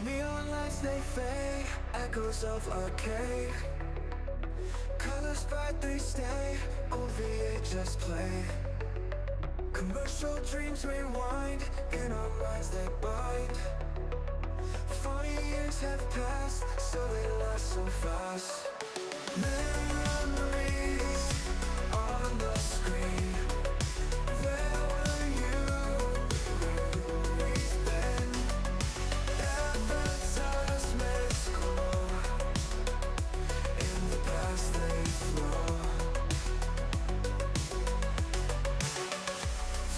Neon lights they fade, echoes of arcade. Colors bright they stay, OVA just play. Commercial dreams rewind, in our minds they bind. 40 years have passed, so they last so fast. Memories on the screen. Where were you? Where we've been? Advertisements glow, in the past they flow.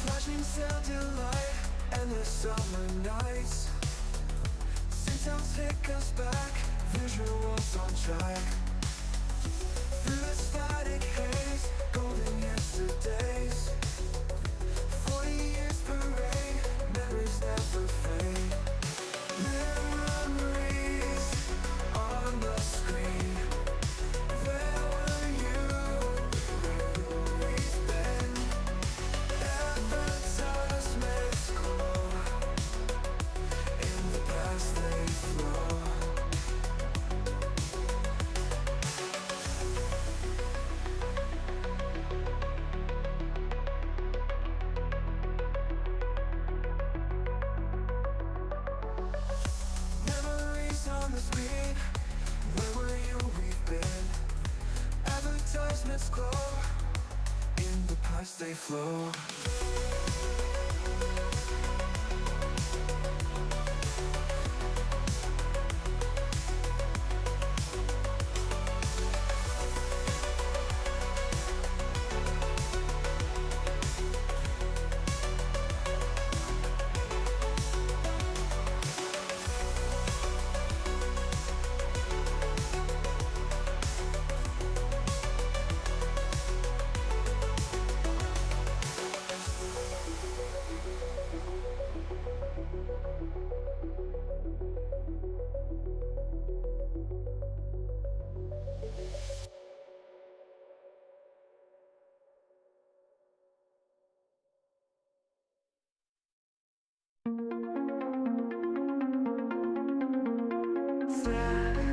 Flashing cell delight, endless summer nights. Sounds take us back, visuals on track. Through the static haze, golden yesterdays. 40 years parade, memories never fade. Memories on the screen. Where were you? Where we've been? Advertisements glow, in the past they flow. Memories on the screen. Where were you? We've been. Advertisements glow, in the past they flow.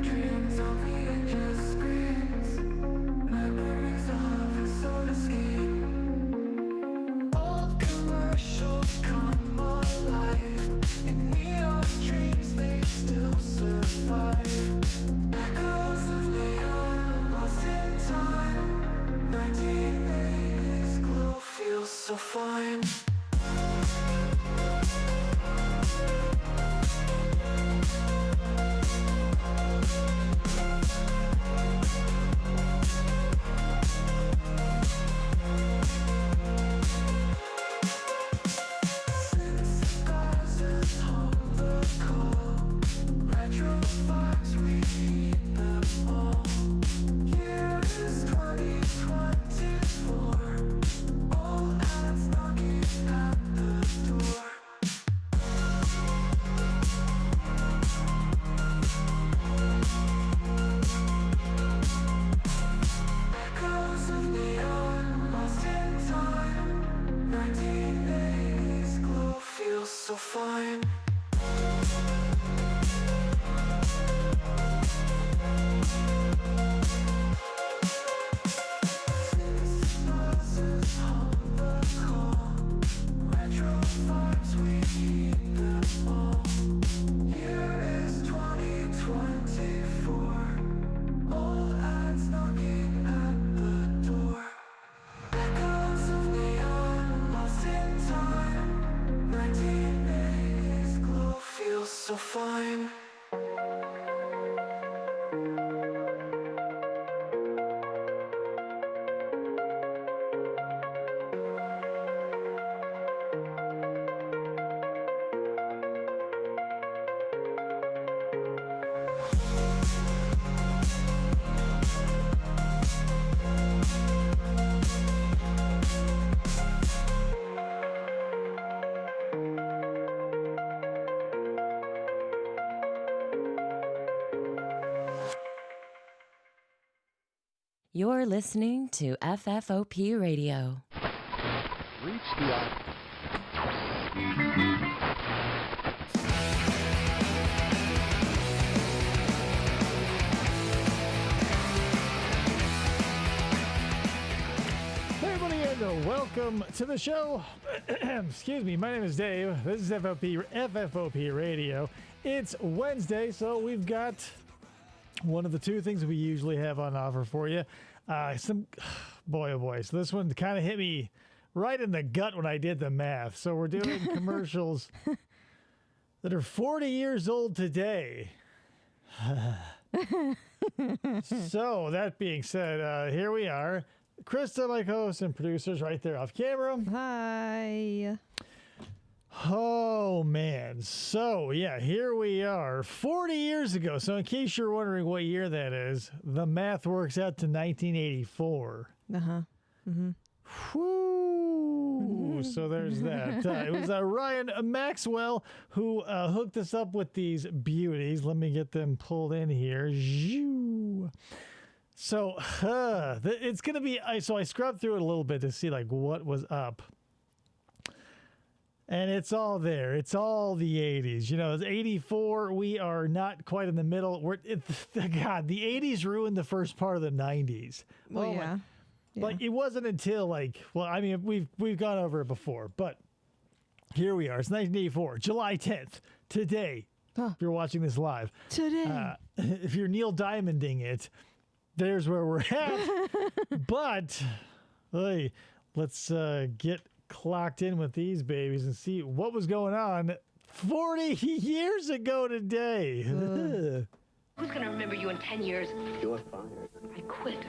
Dreams on the edge of screens, memories of a soda scheme. Old commercials come alive, in neon dreams they still survive. Echoes of neon lost in time. 1980s glow feels so fine. So fine. So fine. You're listening to FFOP Radio. Reach the welcome to the show. Excuse me, my name is Dave. This is FFOP Radio. It's Wednesday, so we've got one of the two things we usually have on offer for you. Boy, oh boy. So this one kind of hit me right in the gut when I did the math. So we're doing commercials that are 40 years old today. So that being said, here we are. Krista, my co-host and producers, right there off camera. Hi. Oh, man. So, yeah, here we are 40 years ago. So in case you're wondering what year that is, the math works out to 1984. Uh-huh. Mm-hmm. Whoo! So there's that. It was Ryan Maxwell who hooked us up with these beauties. Let me get them pulled in here. So it's going to be, so I scrubbed through it a little bit to see like what was up. And it's all there. It's all the 80s. You know, it's 84. We are not quite in the middle. God, the 80s ruined the first part of the 90s. Well, yeah. Like it wasn't until I mean, we've gone over it before, but here we are. It's 1984, July 10th, today. If you're watching this live. Today. If you're Neil Diamonding it, there's where we're at. But hey, let's get clocked in with these babies and see what was going on 40 years ago today. Who's going to remember you in 10 years? You're fired. I quit.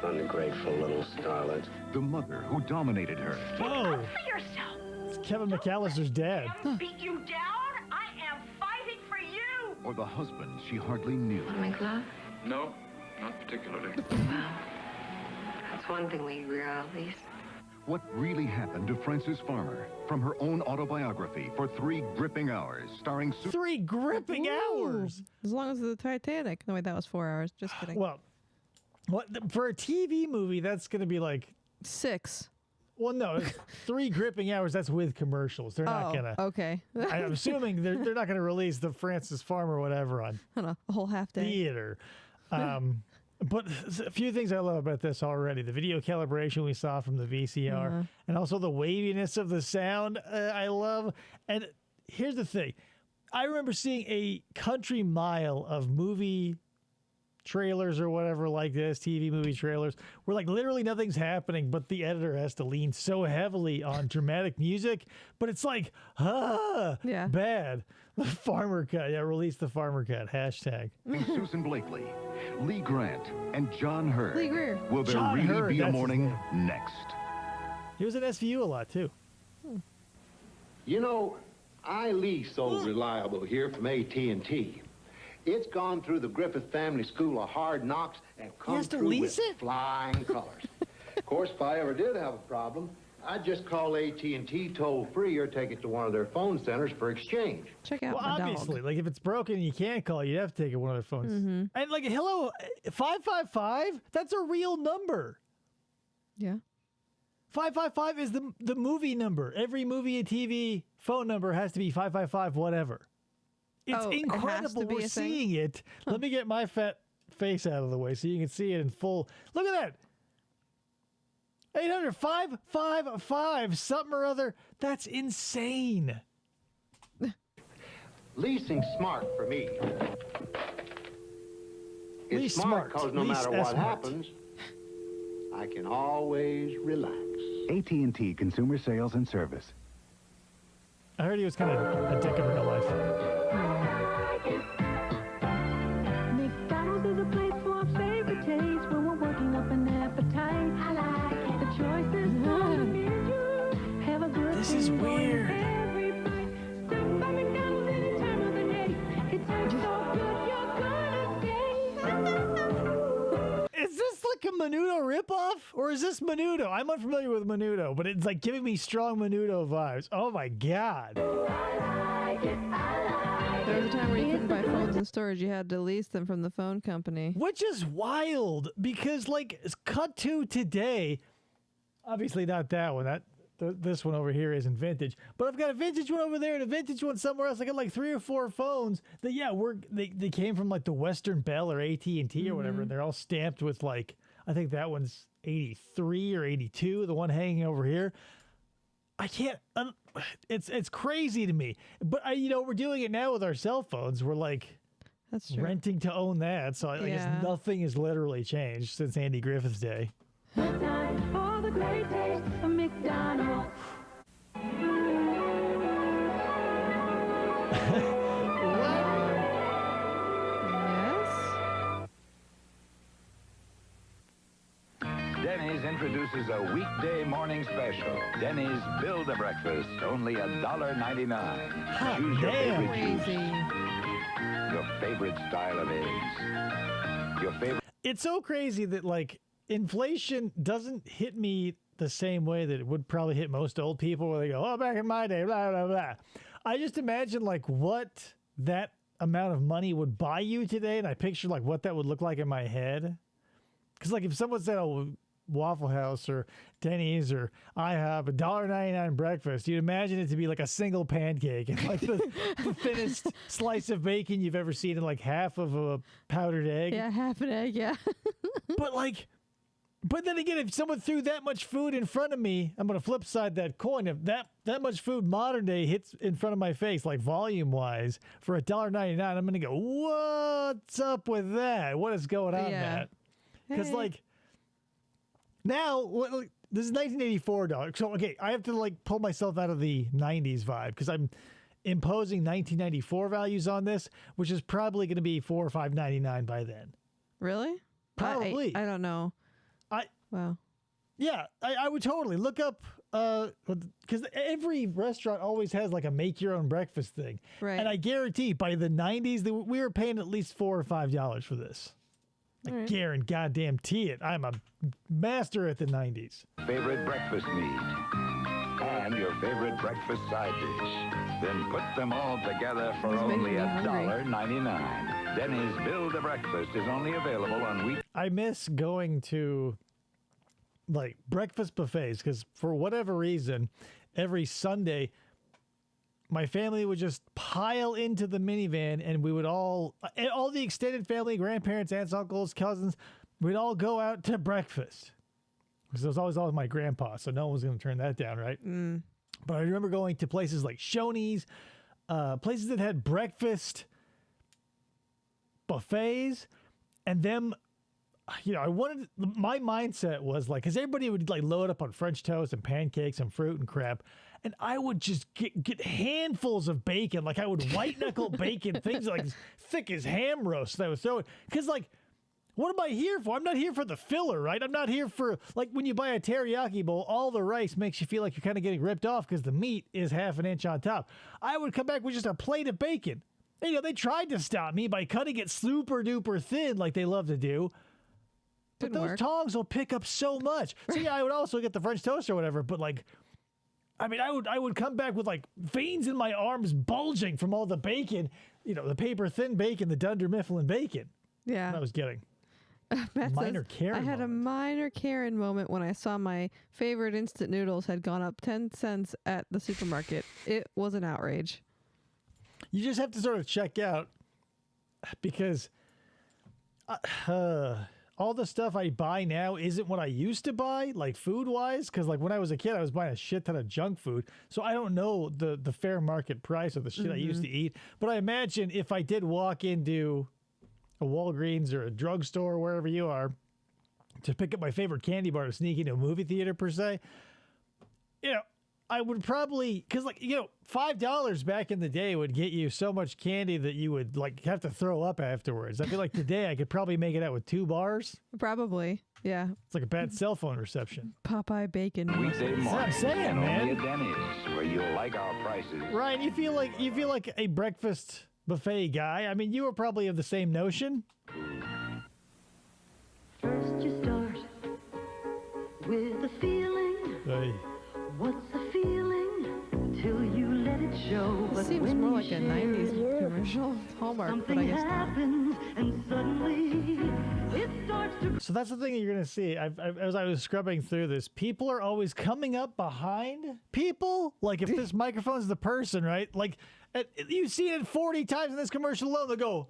Ungrateful little starlet. The mother who dominated her. Whoa. Up for yourself. It's Kevin McAllister's dad. Beat you down? I am fighting for you. Or the husband she hardly knew. Want to make love? No, not particularly. Well, that's one thing we agree on, at least. What really happened to Frances Farmer? From her own autobiography for 3 gripping hours, starring 3 gripping hours. As long as the Titanic. No, wait, that was 4 hours. Just kidding. Well, for a TV movie, that's going to be like 6. Well, no, 3 gripping hours. That's with commercials. They're not gonna. Okay. I'm assuming they're not gonna release the Francis Farmer or whatever on I don't know, a whole half day. theater. But a few things I love about this already: the video calibration we saw from the VCR, and also the waviness of the sound. I love. And here's the thing: I remember seeing a country mile of movie trailers or whatever like this, TV movie trailers, where like literally nothing's happening, but the editor has to lean so heavily on dramatic music, but it's like, bad. The farmer cut. Yeah, release the farmer cut. Hashtag. Susan Blakely, Lee Grant, and John Hurd. Lee Greer. Will there John really Hurd, be a that's his morning name. next? He was in SVU a lot too. You know, I lease old Reliable here from AT&T. It's gone through the Griffith family school of hard knocks and come has to through lease with it? flying colors. Of course, if I ever did have a problem, I'd just call AT&T toll-free or take it to one of their phone centers for exchange. Check out Well, my obviously, dog. like if it's broken and you can't call, you'd have to take it one of their phones. And like, hello, 555, that's a real number. Yeah. 555 is the movie number. Every movie and TV phone number has to be 555 whatever. It's Oh, it has incredible. to be We're a thing? seeing it. Let me get my fat face out of the way so you can see it in full. Look at that. 800-555 something or other. That's insane. Leasing's smart for me. It's Lease smart smart. because no Lease matter what S-smart. happens, I can always relax. AT&T Consumer Sales and Service. I heard he was kind of a dick in real life. McDonald's is a place for our favorite taste when we're working up an appetite. I like it. The choices on the menu have a good This is thing going weird. every bite. Stop by McDonald's any time of the day. It tastes so good, you're gonna say. Is this like a Menudo ripoff? Or is this Menudo? I'm unfamiliar with Menudo, but it's like giving me strong Menudo vibes. Oh my God. There was a time where you couldn't buy phones in stores. You had to lease them from the phone company. Which is wild because, like, cut to today. Obviously, not that one. This one over here isn't vintage, but I've got a vintage one over there and a vintage one somewhere else. I got like 3 or 4 phones that, they came from like the Western Bell or AT&T or whatever, and they're all stamped with like I think that one's 83 or 82. The one hanging over here. I can't. It's crazy to me. But we're doing it now with our cell phones. We're like That's true. renting to own that. So I guess nothing has literally changed since Andy Griffith's day. Good time for the great taste of McDonald's. Denny's introduces a weekday morning special. Denny's Build a Breakfast, only $1.99. Choose your favorite juice, your favorite style of eggs, your favorite... It's so crazy that, like, inflation doesn't hit me the same way that it would probably hit most old people where they go, oh, back in my day, blah, blah, blah. I just imagine, like, what that amount of money would buy you today, and I picture, like, what that would look like in my head. Because, like, if someone said, oh, Waffle House or Denny's or IHOP, $1.99 breakfast, you'd imagine it to be like a single pancake and like the thinnest slice of bacon you've ever seen and like half of a powdered egg. Yeah, half an egg, yeah. But then again, if someone threw that much food in front of me, I'm going to flip side that coin. If that much food modern day hits in front of my face, like volume wise, for $1.99, I'm going to go, what's up with that? What is going on, Matt? Because like, now, this is 1984 dollars. So, okay, I have to like pull myself out of the 90s vibe because I'm imposing 1994 values on this, which is probably going to be $4 or $5.99 by then. Really? Probably. I don't know. Wow. Yeah, I would totally look up because every restaurant always has like a make your own breakfast thing, right? And I guarantee by the 90s we were paying at least $4 or $5 for this. I guarantee it. I'm a master at the 90s. Favorite breakfast meat and your favorite breakfast side dish. Then put them all together for only $1.99. Denny's Build a Breakfast is only available on week. I miss going to like breakfast buffets because for whatever reason, every Sunday, my family would just pile into the minivan and we would all the extended family, grandparents, aunts, uncles, cousins, we'd all go out to breakfast. Because it was always all my grandpa, so no one was going to turn that down, right? Mm. But I remember going to places like Shoney's, places that had breakfast buffets, and them, my mindset was like, because everybody would like load up on French toast and pancakes and fruit and crap. And I would just get handfuls of bacon. Like I would white knuckle bacon, things like as thick as ham roast that I was throwing. Because like, what am I here for? I'm not here for the filler, right? I'm not here for, like when you buy a teriyaki bowl, all the rice makes you feel like you're kind of getting ripped off because the meat is half an inch on top. I would come back with just a plate of bacon. And, they tried to stop me by cutting it super duper thin like they love to do. But those tongs will pick up so much. So yeah, I would also get the French toast or whatever, but like, I mean, I would come back with like veins in my arms bulging from all the bacon, the paper thin bacon, the Dunder Mifflin bacon. Yeah. I was getting. Minor Karen. I had a minor Karen moment when I saw my favorite instant noodles had gone up 10 cents at the supermarket. It was an outrage. You just have to sort of check out because all the stuff I buy now isn't what I used to buy, like food-wise, because like when I was a kid, I was buying a shit ton of junk food, so I don't know the fair market price of the shit I used to eat. But I imagine if I did walk into a Walgreens or a drugstore, wherever you are, to pick up my favorite candy bar to sneak into a movie theater per se, I would probably, because like, $5 back in the day would get you so much candy that you would like have to throw up afterwards. I feel like today I could probably make it out with 2 bars. Probably, yeah. It's like a bad cell phone reception. Popeye bacon. Weekday morning. That's what I'm saying, man. Only at Denny's, where you'll like our prices. Ryan, you feel like a breakfast buffet guy. I mean, you were probably of the same notion. First you start with a feeling. Hey. What's the feeling till you let it show? It seems more like a 90s commercial. Hallmark, but I guess happens and suddenly it starts to. So that's the thing that you're going to see. As I was scrubbing through this, people are always coming up behind people. Like if this microphone's the person, right? Like you've seen it 40 times in this commercial alone. They go,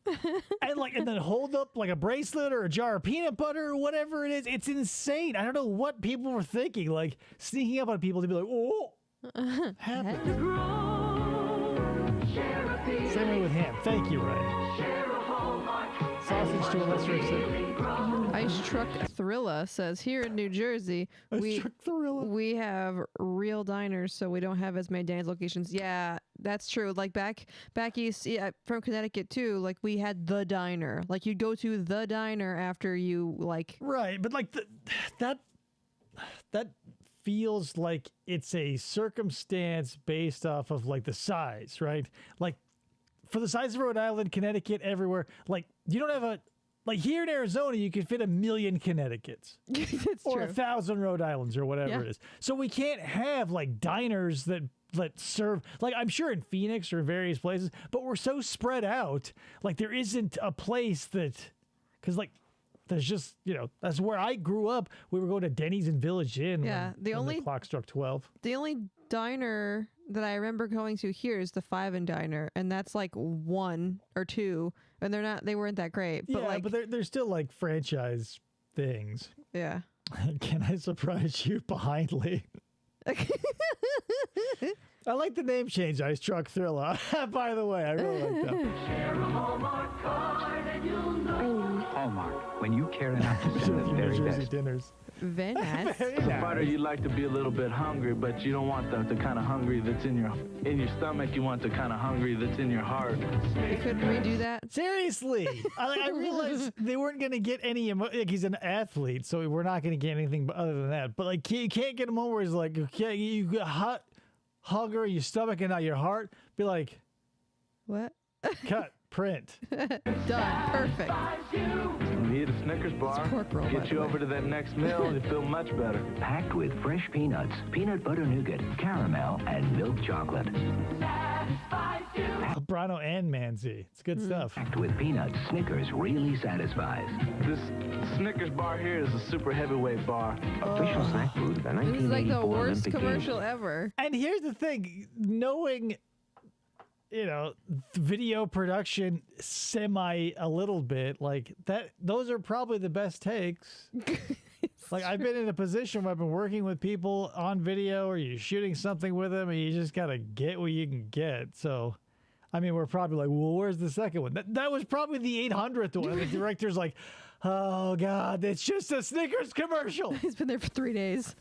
and then hold up like a bracelet or a jar of peanut butter or whatever it is. It's insane. I don't know what people were thinking, like sneaking up on people to be like, oh, happened. Same way with ham. Thank you, Ray. Sausage to a lesser extent. Ice Truck Thrilla says, here in New Jersey, we have real diners, so we don't have as many Danny's locations. Yeah, that's true. Like back east, yeah, from Connecticut too, like we had the diner. Like you'd go to the diner after you like. Right, but like that feels like it's a circumstance based off of like the size, right? Like for the size of Rhode Island, Connecticut, everywhere, like you don't have like here in Arizona, you can fit 1 million Connecticut's or 1,000 Rhode Islands or whatever it is. So we can't have like diners that serve, like I'm sure in Phoenix or various places, but we're so spread out. Like there isn't a place because like there's just, that's where I grew up. We were going to Denny's and Village Inn when the clock struck 12. The only diner that I remember going to here is the Five and Diner, and that's like 1 or 2, and they weren't that great. But but they're still like franchise things. Yeah. Can I surprise you behindly? I like the name change, Ice Truck Thriller. By the way, I really like that. Share a Hallmark card and you'll know. Hallmark, when you care enough to send the very best. Dinners. Very nice. As a fighter, you like to be a little bit hungry, but you don't want the kind of hungry that's in your stomach. You want the kind of hungry that's in your heart. You couldn't redo that? Seriously. I realized they weren't going to get any like he's an athlete, so we're not going to get anything other than that. But like you can't get a moment where he's like, okay, you got hot hunger in your stomach and not your heart. Be like, what? Cut. Print. Done. Perfect. You eat a Snickers bar, get you over to that next meal, and you feel much better. Packed with fresh peanuts, peanut butter nougat, caramel, and milk chocolate. Brano and Manzi. It's good stuff. Packed with peanuts, Snickers really satisfies. This Snickers bar here is a super heavyweight bar. Official snack food of the 1984 This is like the worst Olympic commercial Games. ever. And here's the thing, knowing video production a little bit like that, those are probably the best takes. Like I've been in a position where I've been working with people on video or you're shooting something with them and you just got to get what you can get. So, I mean, we're probably like, well, where's the second one? That was probably the 800th one. The director's like, oh God, it's just a Snickers commercial. He's been there for 3 days.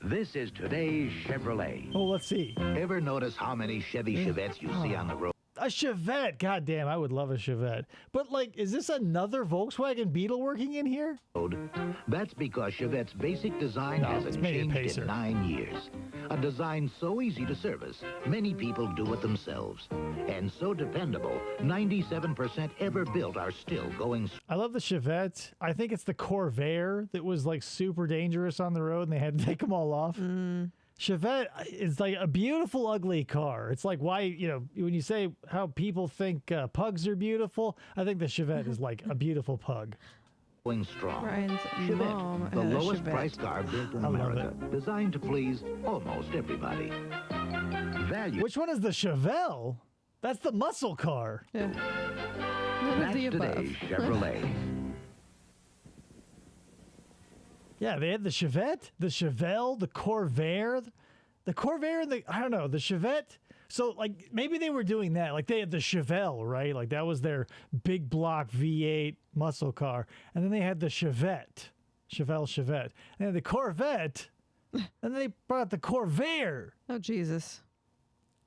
This is today's Chevrolet. Oh, let's see. Ever notice how many Chevy Chevettes you see on the road? A Chevette. God damn, I would love a Chevette. But, like, is this another Volkswagen Beetle working in here? That's because Chevette's basic design hasn't changed in 9 years. A design so easy to service, many people do it themselves. And so dependable, 97% ever built are still going. I love the Chevette. I think it's the Corvair that was, like, super dangerous on the road and they had to take them all off. Chevette is like a beautiful, ugly car. It's like why, when you say how people think pugs are beautiful, I think the Chevette is like a beautiful pug. Going strong. Ryan's mom Chevette, the had a lowest Chevette. price car built in America, designed to please almost everybody. Value. Which one is the Chevelle? That's the muscle car. Yeah. None of the above. Today's Chevrolet. Yeah, they had the Chevette, the Chevelle, the Corvair, the Chevette. So, like, maybe they were doing that. Like, they had the Chevelle, right? Like, that was their big block V8 muscle car. And then they had the Chevette. And then the Corvette. And then they brought out the Corvair. Oh, Jesus.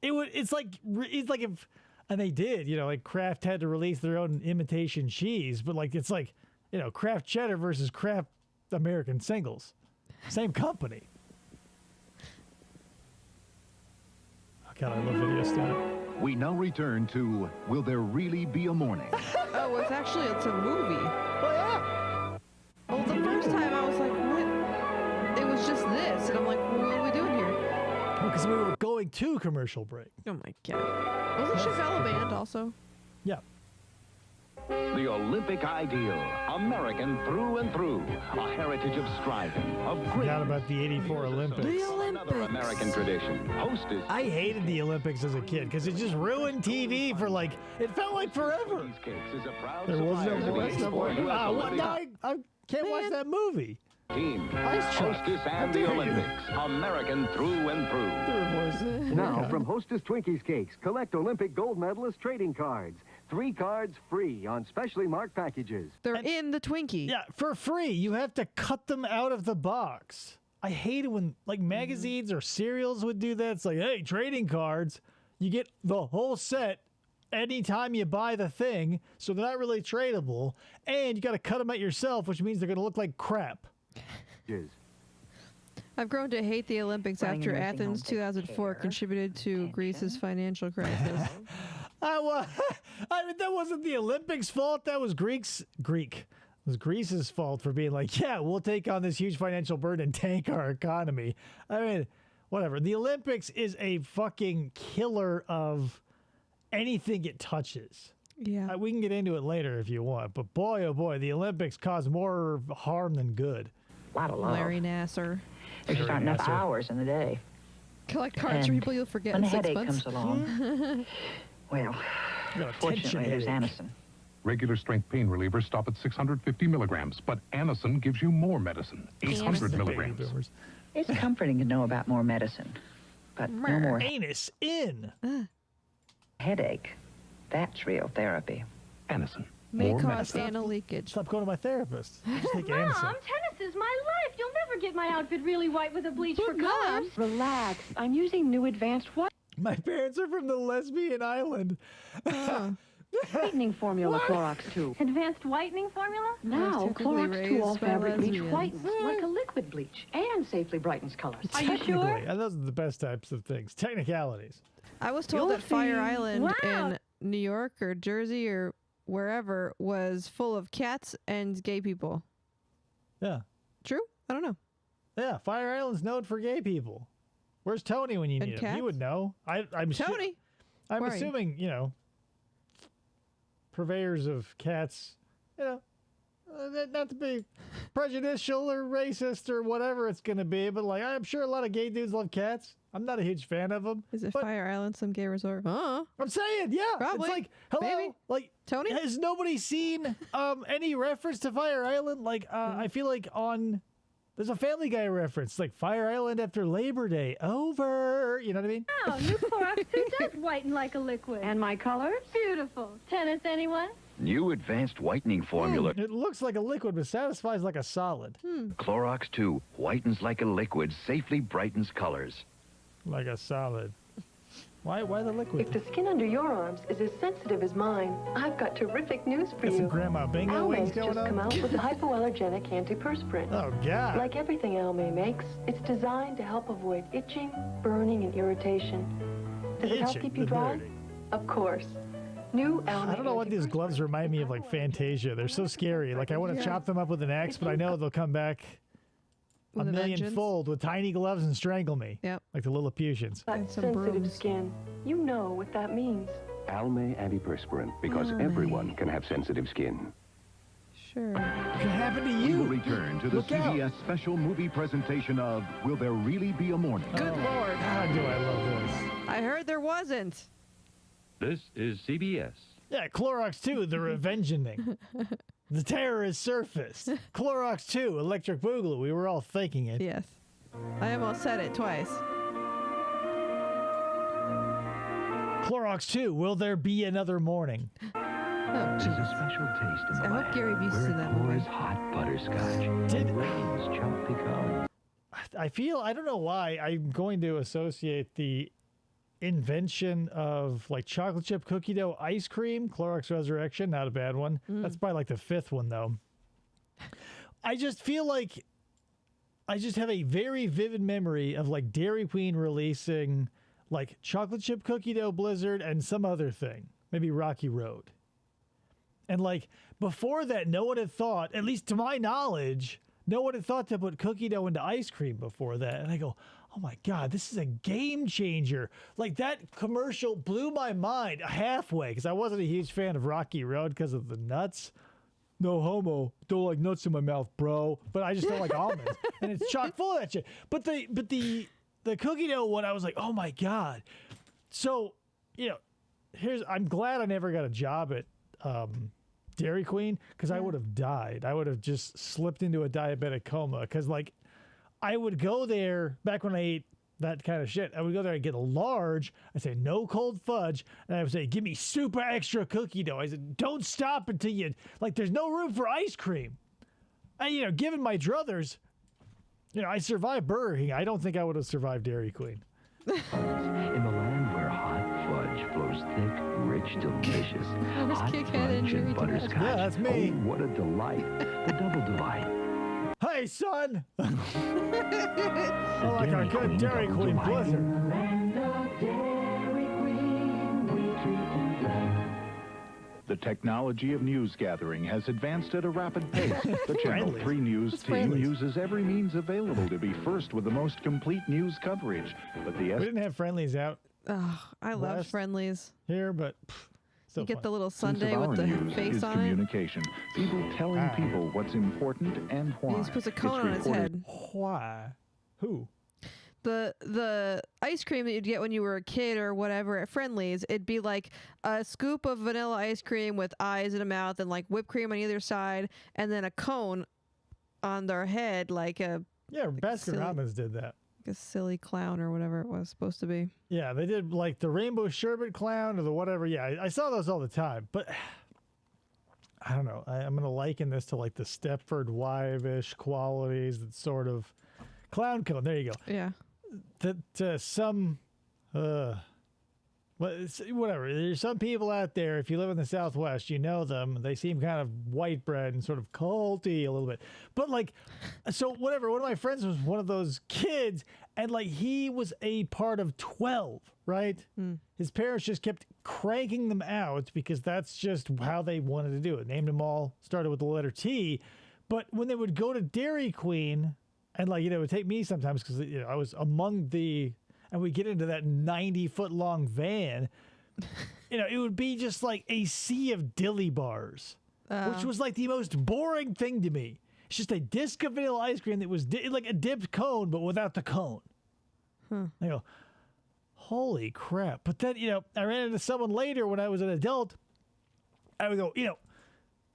It's like if, and they did, like, Kraft had to release their own imitation cheese. But, like, it's like, Kraft Cheddar versus Kraft American Singles. Same company. Oh, God, I love video stuff. We now return to Will There Really Be a Morning? Oh, it's a movie. Oh, yeah. Well, the first time I was like, what? It was just this. And I'm like, what are we doing here? Well, because we were going to commercial break. Oh, my God. Wasn't Chevelle a band also? Yeah. The Olympic ideal, American through and through, a heritage of striving, of grit. Forgot about the '84 Olympics. Another American tradition. Hostess. I hated the Olympics as a kid because it just ruined TV for like, it felt like forever. There was no more. I can't watch that movie. Team, Hostess and the Olympics, American through and through. Now, from Hostess Twinkies Cakes, collect Olympic gold medalist trading cards. 3 cards free on specially marked packages. They're in the Twinkie. Yeah, for free. You have to cut them out of the box. I hate it when like magazines or cereals would do that. It's like, hey, trading cards. You get the whole set anytime you buy the thing, so they're not really tradable. And you got to cut them out yourself, which means they're going to look like crap. I've grown to hate the Olympics after Athens 2004 contributed to Greece's financial crisis. Well, I mean, that wasn't the Olympics' fault. That was It was Greece's fault for being like, yeah, we'll take on this huge financial burden and tank our economy. I mean, whatever. The Olympics is a fucking killer of anything it touches. Yeah. We can get into it later if you want, but boy, oh boy, the Olympics cause more harm than good. A lot of love. Larry Nasser. There's just not enough hours in the day. Collect cards for people you'll forget when in a 6 headache months. comes along, well, fortunately there's Anacin. Regular strength pain relievers stop at 650 milligrams, but Anacin gives you more medicine, 800 milligrams. It's comforting to know about more medicine, but no more anus in. Headache. That's real therapy. Anacin. May cause anal leakage. Stop going to my therapist. Just take Mom, Anacin. tennis is my life. You'll never get my outfit really white with a bleach for colors. Relax. I'm using new advanced white. My parents are from the lesbian island. Whitening formula Clorox 2. Advanced whitening formula? Now, Clorox 2 all fabric bleach whitens lesbians. like a liquid bleach and safely brightens colors. Are you sure? And those are the best types of things. Technicalities. I was told You'll that Fire see. Island Wow. in New York or Jersey or wherever was full of cats and gay people. Yeah. True? I don't know. Yeah, Fire Island's known for gay people. Where's Tony when you And need him? He cats? would know. I'm Tony? I'm Where are you? assuming, purveyors of cats, not to be prejudicial or racist or whatever it's going to be, but like I'm sure a lot of gay dudes love cats. I'm not a huge fan of them. Is it but Fire Island some gay resort? I'm saying, yeah. Probably. It's like, hello? Maybe. Like, Tony? Has nobody seen any reference to Fire Island? Like, I feel like there's a Family Guy reference, like Fire Island after Labor Day. Over. You know what I mean? Oh, new Clorox 2 does whiten like a liquid. And my colors? Beautiful. Tennis, anyone? New advanced whitening formula. It looks like a liquid, but satisfies like a solid. Clorox 2 whitens like a liquid, safely brightens colors. Like a solid. Why the liquid? If the skin under your arms is as sensitive as mine, I've got terrific news for Got you. some Grandma Bingo wings Almay's going just on? come out with a hypoallergenic antiperspirant. Oh, God. Like everything Almay makes, it's designed to help avoid itching, burning, and irritation. Does it help Itching, keep you the dry? burning. Of course. New Almay. I don't know what these gloves remind me of, like Fantasia. They're so scary. Like, I want to chop them up with an axe, but I know they'll come back a With a vengeance. millionfold with tiny gloves and strangle me. Yep. Like the Lilliputians. Got some sensitive brooms. skin. You know what that means. Almay antiperspirant, because everyone can have sensitive skin. Sure. It can happen to We you. will return to the Look out. CBS special movie presentation of Will There Really Be a Morning? Good Lord. God, do I love this. I heard there wasn't. This is CBS. Yeah, Clorox 2, the Revengening. The terror is surfaced. Clorox 2, Electric Boogaloo. We were all thinking it. Yes. I almost said it twice. Clorox 2, Will There Be Another Morning? Oh, There's a special taste in the I hope land Gary Busey's where in that it movie. pours hot butterscotch Did- and rains chopped pecan. I don't know why I'm going to associate the invention of like chocolate chip cookie dough ice cream, Clorox Resurrection, not a bad one. That's probably like the 5th one though. I just feel like I just have a very vivid memory of like Dairy Queen releasing like chocolate chip cookie dough blizzard and some other thing, maybe Rocky Road. And like before that, no one had thought, at least to my knowledge, no one had thought to put cookie dough into ice cream before that. And I go, oh my God, this is a game changer. Like that commercial blew my mind halfway because I wasn't a huge fan of Rocky Road because of the nuts. No homo. Don't like nuts in my mouth, bro. But I just don't like almonds. And it's chock full of that shit. But the cookie dough one, I was like, oh my God. So, I'm glad I never got a job at Dairy Queen because I would have died. I would have just slipped into a diabetic coma because I would go there back when I ate that kind of shit. I would go there and get a large. I'd say no cold fudge. And I would say, give me super extra cookie dough. I said, don't stop until you, there's no room for ice cream. And, given my druthers, I survived Burger King. I don't think I would have survived Dairy Queen. In the land where hot fudge flows thick, rich, delicious. Hot fudge and butterscotch. Yeah, that's me. Oh, what a delight. The double delight. Hey, son! I like our good Dairy Queen Blizzard. The technology of news gathering has advanced at a rapid pace. The Channel 3 News team uses every means available to be first with the most complete news coverage. But we didn't have Friendlies out. Oh, I love Friendlies. Here, but so you get the little sundae with the face on communication. People telling people what's important and why. He puts a cone on his head. Why? Who? The ice cream that you'd get when you were a kid or whatever at Friendlies, it'd be like a scoop of vanilla ice cream with eyes and a mouth and like whipped cream on either side, and then a cone on their head like a Baskin Robbins did that. Like a silly clown or whatever it was supposed to be. Yeah, they did like the rainbow sherbet clown or the whatever. Yeah, I saw those all the time, but I don't know. I'm gonna liken this to like the Stepford Wife-ish qualities. That sort of clown cone. There you go. Yeah. That some whatever. There's some people out there, if you live in the Southwest, you know them. They seem kind of white bread and sort of culty a little bit. But so whatever. One of my friends was one of those kids, and he was a part of 12, right? His parents just kept cranking them out because that's just how they wanted to do it. Named them all, started with the letter T. But when they would go to Dairy Queen, and it would take me sometimes because I was among and we get into that 90-foot long van, it would be just like a sea of dilly bars, which was like the most boring thing to me. It's just a disc of vanilla ice cream that was like a dipped cone, but without the cone. I go, holy crap. But then, I ran into someone later when I was an adult. I would go,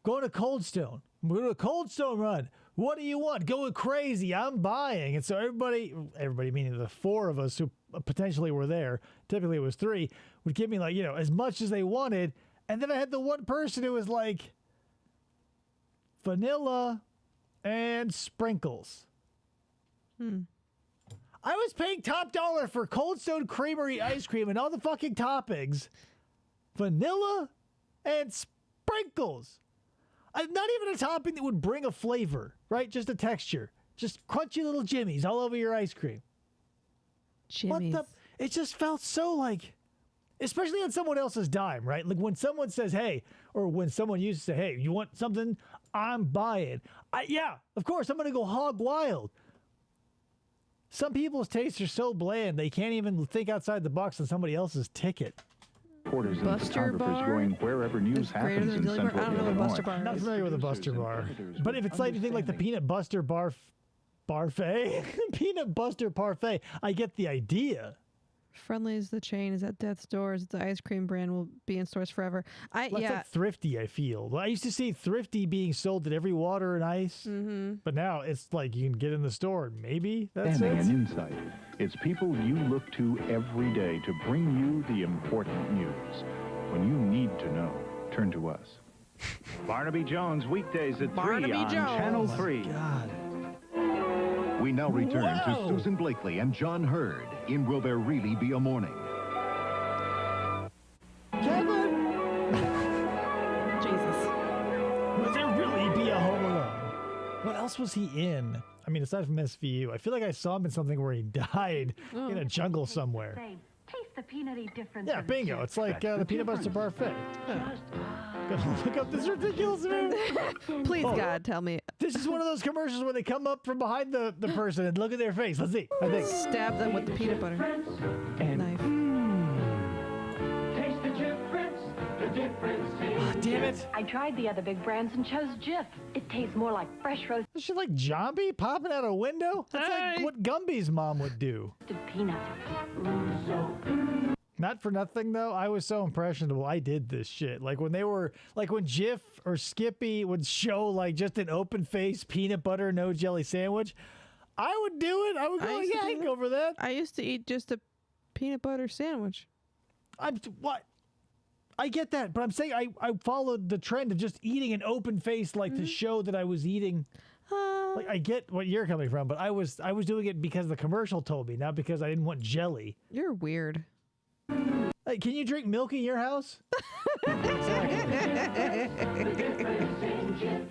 going to Cold Stone. I'm going to a Cold Stone run. What do you want? Going crazy. I'm buying. And so everybody meaning the four of us who potentially were there, typically it was three, would give me as much as they wanted. And then I had the one person who was like vanilla and sprinkles. I was paying top dollar for Cold Stone Creamery ice cream and all the fucking toppings. Vanilla and sprinkles. Not even a topping that would bring a flavor, right? Just a texture. Just crunchy little jimmies all over your ice cream. Jimmies. It just felt so especially on someone else's dime, right? Like when someone says, hey, or when someone used to say, hey, you want something? I'm buying. Yeah, of course, I'm going to go hog wild. Some people's tastes are so bland, they can't even think outside the box on somebody else's ticket. Reporters and photographers going wherever news happens in central Illinois. I'm not familiar with a Buster Bar. But if it's anything like the Peanut Buster Parfait, Peanut Buster Parfait, I get the idea. Friendly's the chain is at death's doors. The ice cream brand will be in stores forever. That's like Thrifty, I feel. I used to see Thrifty being sold at every water and ice, but now it's like you can get in the store and maybe that's it. And insight. It's people you look to every day to bring you the important news. When you need to know, turn to us. Barnaby Jones, weekdays at 3 on Channel 3. God. We now return to Susan Blakely and John Hurd in Will There Really Be a Morning? Kevin! Jesus. Will there really be a Home Alone? What else was he in? I mean, aside from SVU, I feel like I saw him in something where he died in a jungle somewhere. Taste the peanutty difference. Yeah, bingo. It's like the Peanut Butter Parfait. Look up this ridiculous movie. Please, God, tell me. This is one of those commercials where they come up from behind the person and look at their face. Let's see. I think. Stab them with the peanut butter knife. Taste the difference. The difference is. Oh, damn it. I tried the other big brands and chose Jif. It tastes more like fresh roasted Is she like Zombie popping out a window? That's like what Gumby's mom would do. peanuts. Not for nothing though, I was so impressionable. I did this shit. Like when Jif or Skippy would show like just an open face peanut butter, no jelly sandwich, I would do it. I would go, yeah, I can go for that. I used to eat just a peanut butter sandwich. What? I get that, but I'm saying I followed the trend of just eating an open face, like to show that I was eating. Like I get what you're coming from, but I was doing it because the commercial told me, not because I didn't want jelly. You're weird. Hey, can you drink milk in your house?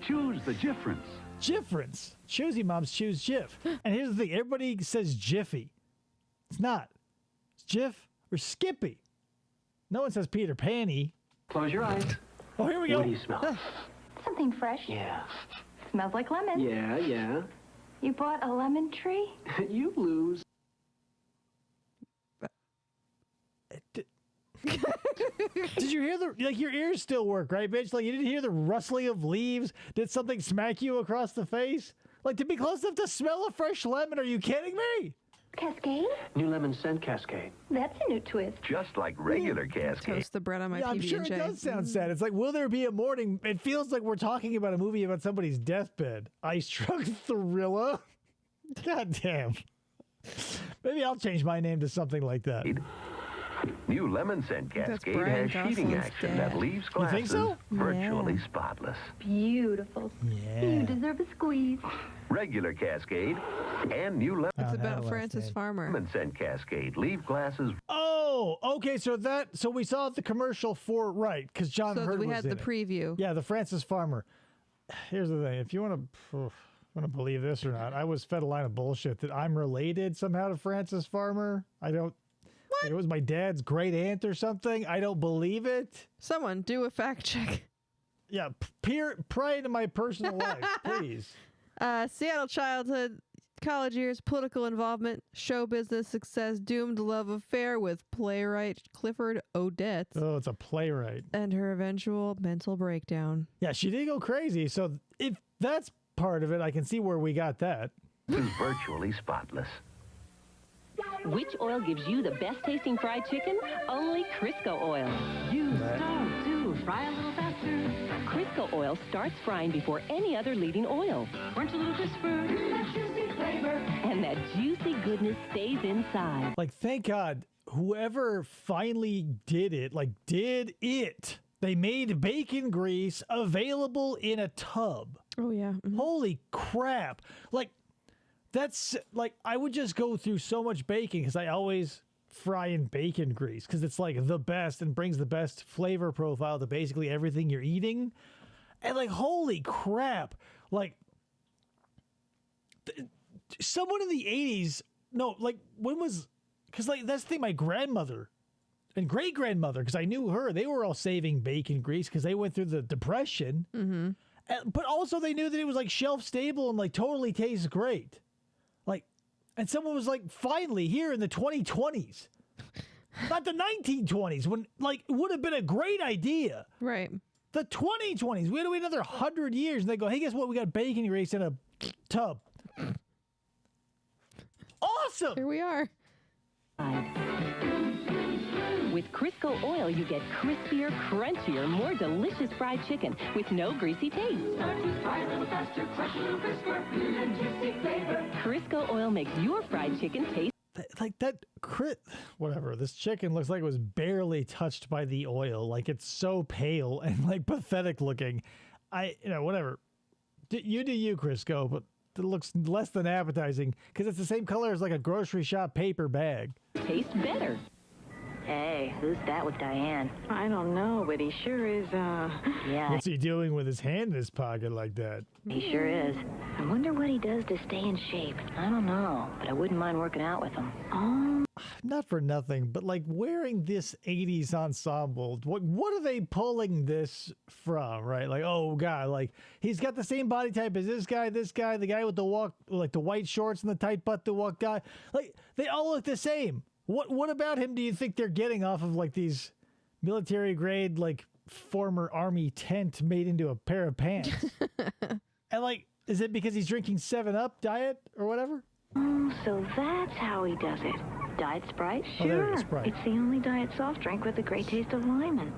Choose the difference. Difference. Choosy moms choose Jif. And here's the thing: everybody says Jiffy. It's not. It's Jif or Skippy. No one says Peter Panny. Close your eyes. Oh, here we go. What do you smell? Something fresh. Yeah. Smells like lemon. Yeah. You bought a lemon tree? You lose. Did you hear your ears still work, right, bitch? Like you didn't hear the rustling of leaves? Did something smack you across the face? Like to be close enough to smell a fresh lemon? Are you kidding me? Cascade? New lemon scent cascade. That's a new twist. Just like regular Cascade. Toast the bread on my Yeah, I'm PB&J. sure it does sound sad. It's like, will there be a morning? It feels like we're talking about a movie about somebody's deathbed. Ice Truck Thriller. God damn. Maybe I'll change my name to something like that. New lemon scent Cascade has sheeting action that leaves glasses think so? virtually spotless. Beautiful. Yeah. You deserve a squeeze. Regular Cascade and new lemon. It's about Francis Farmer. Lemon scent Cascade leave glasses. Oh, okay. So we saw the commercial for right because John So Hurt we was had in the it. preview. Yeah, the Francis Farmer. Here's the thing: if you want to believe this or not, I was fed a line of bullshit that I'm related somehow to Francis Farmer. I don't. What? Like it was my dad's great aunt or something. I don't believe it. Someone do a fact check. Yeah, pry into my personal life, please. Seattle childhood, college years, political involvement, show business success, doomed love affair with playwright Clifford Odette. Oh, it's a playwright. And her eventual mental breakdown. Yeah, she did go crazy. So if that's part of it, I can see where we got that. Is virtually spotless. Which oil gives you the best tasting fried chicken? Only Crisco oil. You start to fry a little faster. Crisco oil starts frying before any other leading oil. Crunch a little crisper. That juicy flavor. And that juicy goodness stays inside. Like, thank God, whoever finally did it, they made bacon grease available in a tub. Oh, yeah. Mm-hmm. Holy crap. Like, that's like, I would just go through so much bacon because I always fry in bacon grease because it's like the best and brings the best flavor profile to basically everything you're eating. And like, holy crap. Like, someone in the 80s, no, like, when was, because like, that's the thing, my grandmother and great-grandmother, because I knew her, they were all saving bacon grease because they went through the Depression. Mm-hmm. But also they knew that it was like shelf stable and like totally tastes great. Like, and someone was like, finally here in the 2020s, not the 1920s, when like it would have been a great idea. Right. The 2020s, we had to wait another 100 years, and they go, hey, guess what? We got bacon grease in a tub. Awesome. Here we are. With Crisco oil, you get crispier, crunchier, more delicious fried chicken with no greasy taste. Start to fry a little faster. Crunch a little crisper. That juicy flavor. Crisco oil makes your fried chicken taste like that. Whatever. This chicken looks like it was barely touched by the oil. Like it's so pale and like pathetic looking. Whatever. You do you, Crisco, but it looks less than appetizing because it's the same color as like a grocery shop paper bag. Taste better. Hey, who's that with Diane? I don't know, but he sure is, Yeah. What's he doing with his hand in his pocket like that? He sure is. I wonder what he does to stay in shape. I don't know, but I wouldn't mind working out with him. Oh. not for nothing, but like wearing this 80s ensemble, what are they pulling this from, right? Like, oh God, like he's got the same body type as this guy, the guy with the white shorts and the tight butt, the walk guy. Like they all look the same. What about him do you think they're getting off of like these military grade, like former army tent made into a pair of pants? And like, is it because he's drinking 7-Up diet or whatever? So that's how he does it. Diet Sprite? Oh, there Sure. it is, Sprite. It's the only diet soft drink with a great taste of lemon.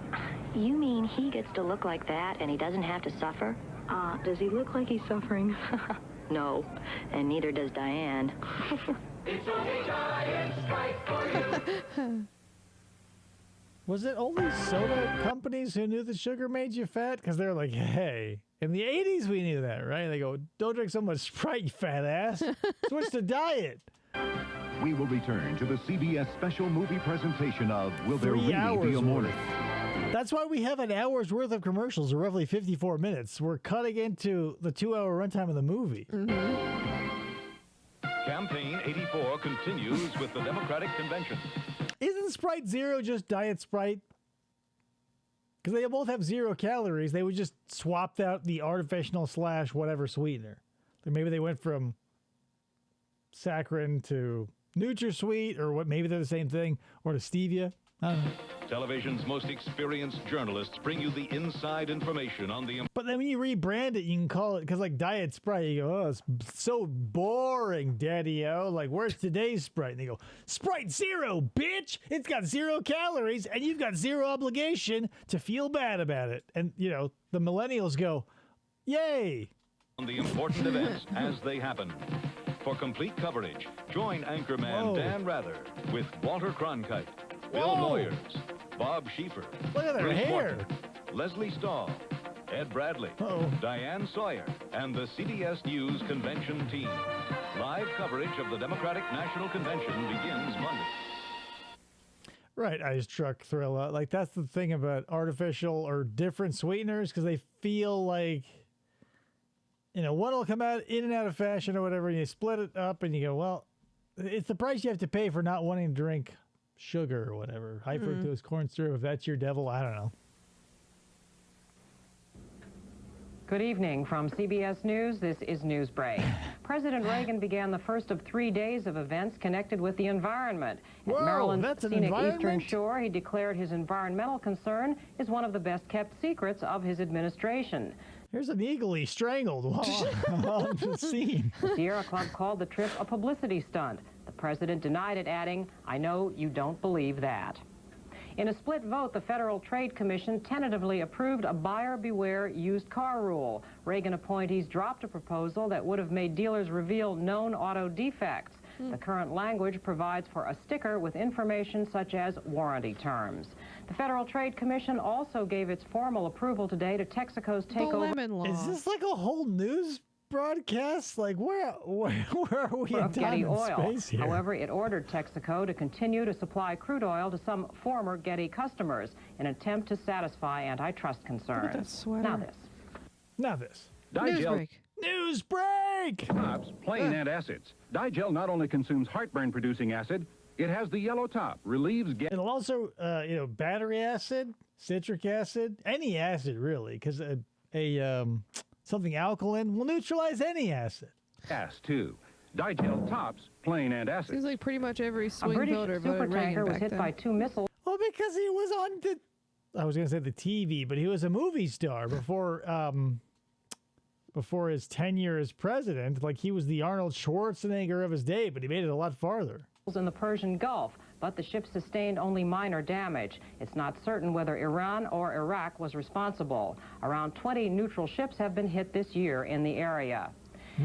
You mean he gets to look like that and he doesn't have to suffer? Does he look like he's suffering? No, and neither does Diane. It's only Diet Sprite for you. Was it only soda companies who knew that sugar made you fat? Because they're like, hey, in the 80s we knew that, right? They go, don't drink so much Sprite, you fat ass. Switch to diet. We will return to the CBS special movie presentation of Will There 3 Really hours Be a Morning? That's why we have an hour's worth of commercials, or roughly 54 minutes. We're cutting into the 2-hour runtime of the movie. Campaign 84 continues with the Democratic Convention. Isn't Sprite Zero just Diet Sprite? Because they both have 0 calories. They would just swapped out the artificial / whatever sweetener. Like maybe they went from saccharin to NutraSweet, or what? Maybe they're the same thing, or to stevia. I don't know. Television's most experienced journalists bring you the inside information on the... But then when you rebrand it, you can call it, because like Diet Sprite, you go, oh, it's so boring, Daddy-O. Like, where's today's Sprite? And they go, Sprite Zero, bitch! It's got 0 calories, and you've got 0 obligation to feel bad about it. And, you know, the millennials go, yay! On the important events as they happen. For complete coverage, join anchorman Dan Rather with Walter Cronkite, Bill Moyers, Bob Schieffer, Look at their Bruce hair. Morton, Leslie Stahl, Ed Bradley, Diane Sawyer, and the CBS News convention team. Live coverage of the Democratic National Convention begins Monday. Right, Ice Truck Thriller. Like, that's the thing about artificial or different sweeteners, because they feel like, you know, one will come out in and out of fashion or whatever, and you split it up and you go, well, it's the price you have to pay for not wanting to drink sugar or whatever. High fructose corn syrup, if that's your devil, I don't know. Good evening from CBS News. This is Newsbreak. President Reagan began the first of 3 days of events connected with the environment. At Maryland's scenic Eastern Shore, he declared his environmental concern is one of the best-kept secrets of his administration. Here's an eagle he strangled while on the scene. The Sierra Club called the trip a publicity stunt. The president denied it, adding, "I know you don't believe that." In a split vote, the Federal Trade Commission tentatively approved a buyer beware used car rule. Reagan appointees dropped a proposal that would have made dealers reveal known auto defects. The current language provides for a sticker with information such as warranty terms. The Federal Trade Commission also gave its formal approval today to Texaco's takeover. Is this like a whole news broadcast? Like, where are we in time and space here? However, it ordered Texaco to continue to supply crude oil to some former Getty customers in an attempt to satisfy antitrust concerns. Look at that sweater. Now this. Digel. News break! Tops, plain antacids. Digel not only consumes heartburn-producing acid, it has the yellow top, relieves It'll also, you know, battery acid, citric acid, any acid really, because something alkaline will neutralize any acid. gas too. Digel tops, plain antacid. Seems like pretty much every swing British voter voted Reagan supertanker was back hit then. by 2 missiles. Well, because he was on I was going to say the TV, but he was a movie star before his tenure as president. Like, he was the Arnold Schwarzenegger of his day, but he made it a lot farther. In the Persian Gulf, but the ship sustained only minor damage. It's not certain whether Iran or Iraq was responsible. Around 20 neutral ships have been hit this year in the area.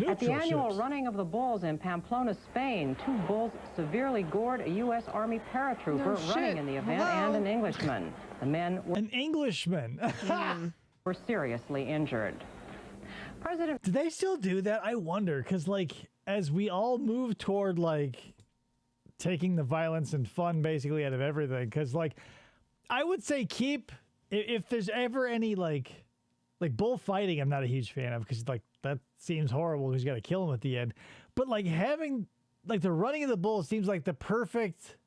At the annual running of the bulls in Pamplona, Spain, 2 bulls severely gored a U.S. Army paratrooper running in the event and an Englishman. The men were were seriously injured. Do they still do that? I wonder, because like as we all move toward like taking the violence and fun basically out of everything, because like I would say keep, if there's ever any like bullfighting, I'm not a huge fan of, because like that seems horrible because you got to kill them at the end. But like having like the running of the bulls seems like the perfect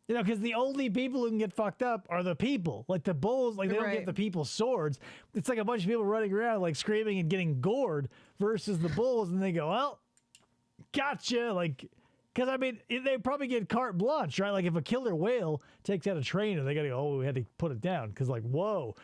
You know, because the only people who can get fucked up are the people. Like the bulls, like they don't get the people's swords. It's like a bunch of people running around like screaming and getting gored versus the bulls, and they go, well, gotcha. Like, because I mean, they probably get carte blanche, right? Like if a killer whale takes out a trainer, they got to go, oh, we had to put it down. Because like, whoa.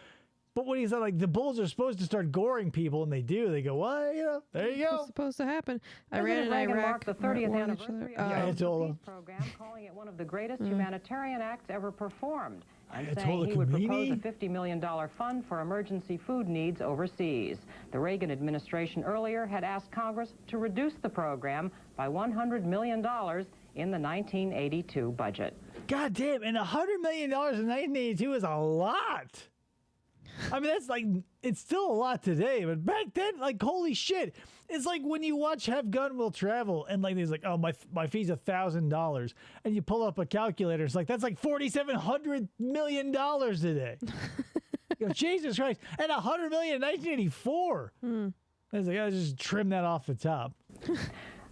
But when he said like the bulls are supposed to start goring people, and they do, they go, well, you know, there you go. It's supposed to happen. President Iran and Reagan Iraq marked the 30th anniversary of Yeah, I the told peace him. program, calling it one of the greatest humanitarian acts ever performed, and Ayatollah saying he would propose a Khomeini? $50 million fund for emergency food needs overseas. The Reagan administration earlier had asked Congress to reduce the program by $100 million in the 1982 budget. God damn, and $100 million in 1982 is a lot. I mean, that's like, it's still a lot today, but back then, like, holy shit. It's like when you watch Have Gun Will Travel, and like, he's like, oh, my fee's $1,000. And you pull up a calculator, it's like, that's like $4,700 million today. You go, Jesus Christ. And $100 million in 1984. I was like, I just trim that off the top.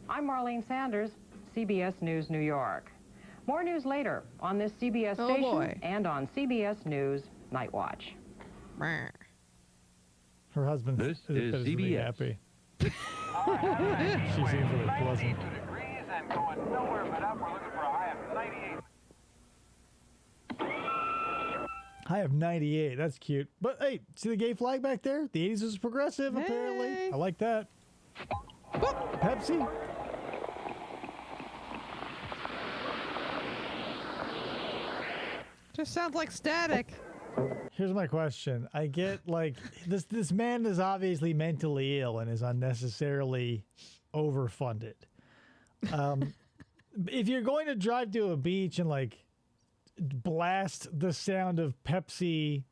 I'm Marlene Sanders, CBS News, New York. More news later on this CBS station and on CBS News Night Watch. Her husband This is is visibly CBS. happy. She seems really pleasant. And going nowhere but up. We're looking for a high of 98. High of 98. That's cute. But hey, see the gay flag back there? The 80s was progressive, apparently. I like that. Pepsi. Just sounds like static. Here's my question. I get like this man is obviously mentally ill and is unnecessarily overfunded. If you're going to drive to a beach and like blast the sound of Pepsi,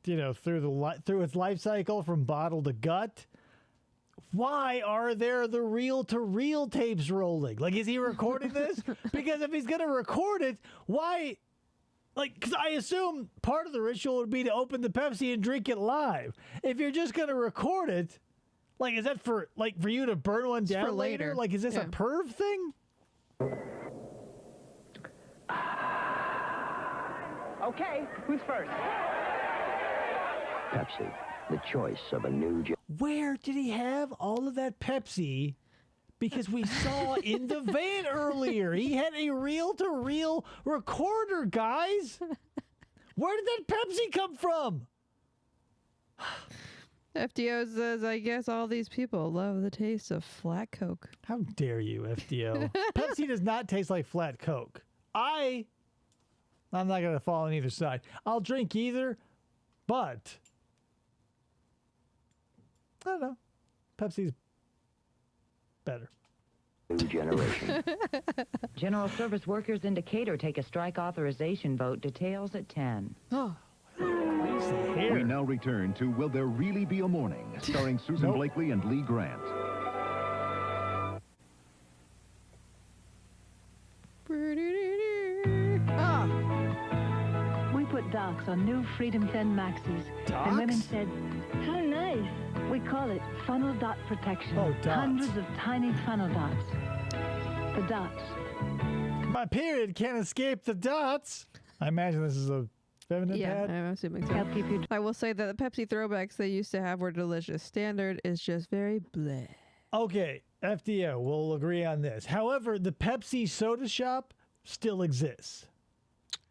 you know, through its life cycle from bottle to gut, why are there the reel-to-reel tapes rolling? Like, is he recording this? Because if he's going to record it, why? Like, because I assume part of the ritual would be to open the Pepsi and drink it live. If you're just going to record it, like, is that for you to burn one down for later? Like, is this a perv thing? Okay, who's first? Pepsi, the choice of a new... Where did he have all of that Pepsi? Because we saw in the van earlier, he had a reel-to-reel recorder, guys. Where did that Pepsi come from? FDO says, I guess all these people love the taste of flat Coke. How dare you, FDO? Pepsi does not taste like flat Coke. I'm not going to fall on either side. I'll drink either, but I don't know. Pepsi's better. New generation. General Service Workers in Decatur take a strike authorization vote. Details at 10. Oh. We now return to Will There Really Be a Morning, starring Susan Blakely and Lee Grant. We put dots on new Freedom 10 Maxis. Docs? And women said, how nice. We call it funnel dot protection. Oh, dots. Hundreds of tiny funnel dots. The dots. My period can't escape the dots. I imagine this is a feminine pad. I'm assuming so. I will say that the Pepsi throwbacks they used to have were delicious. Standard is just very bleh. Okay, FDO, we'll agree on this. However, the Pepsi soda shop still exists.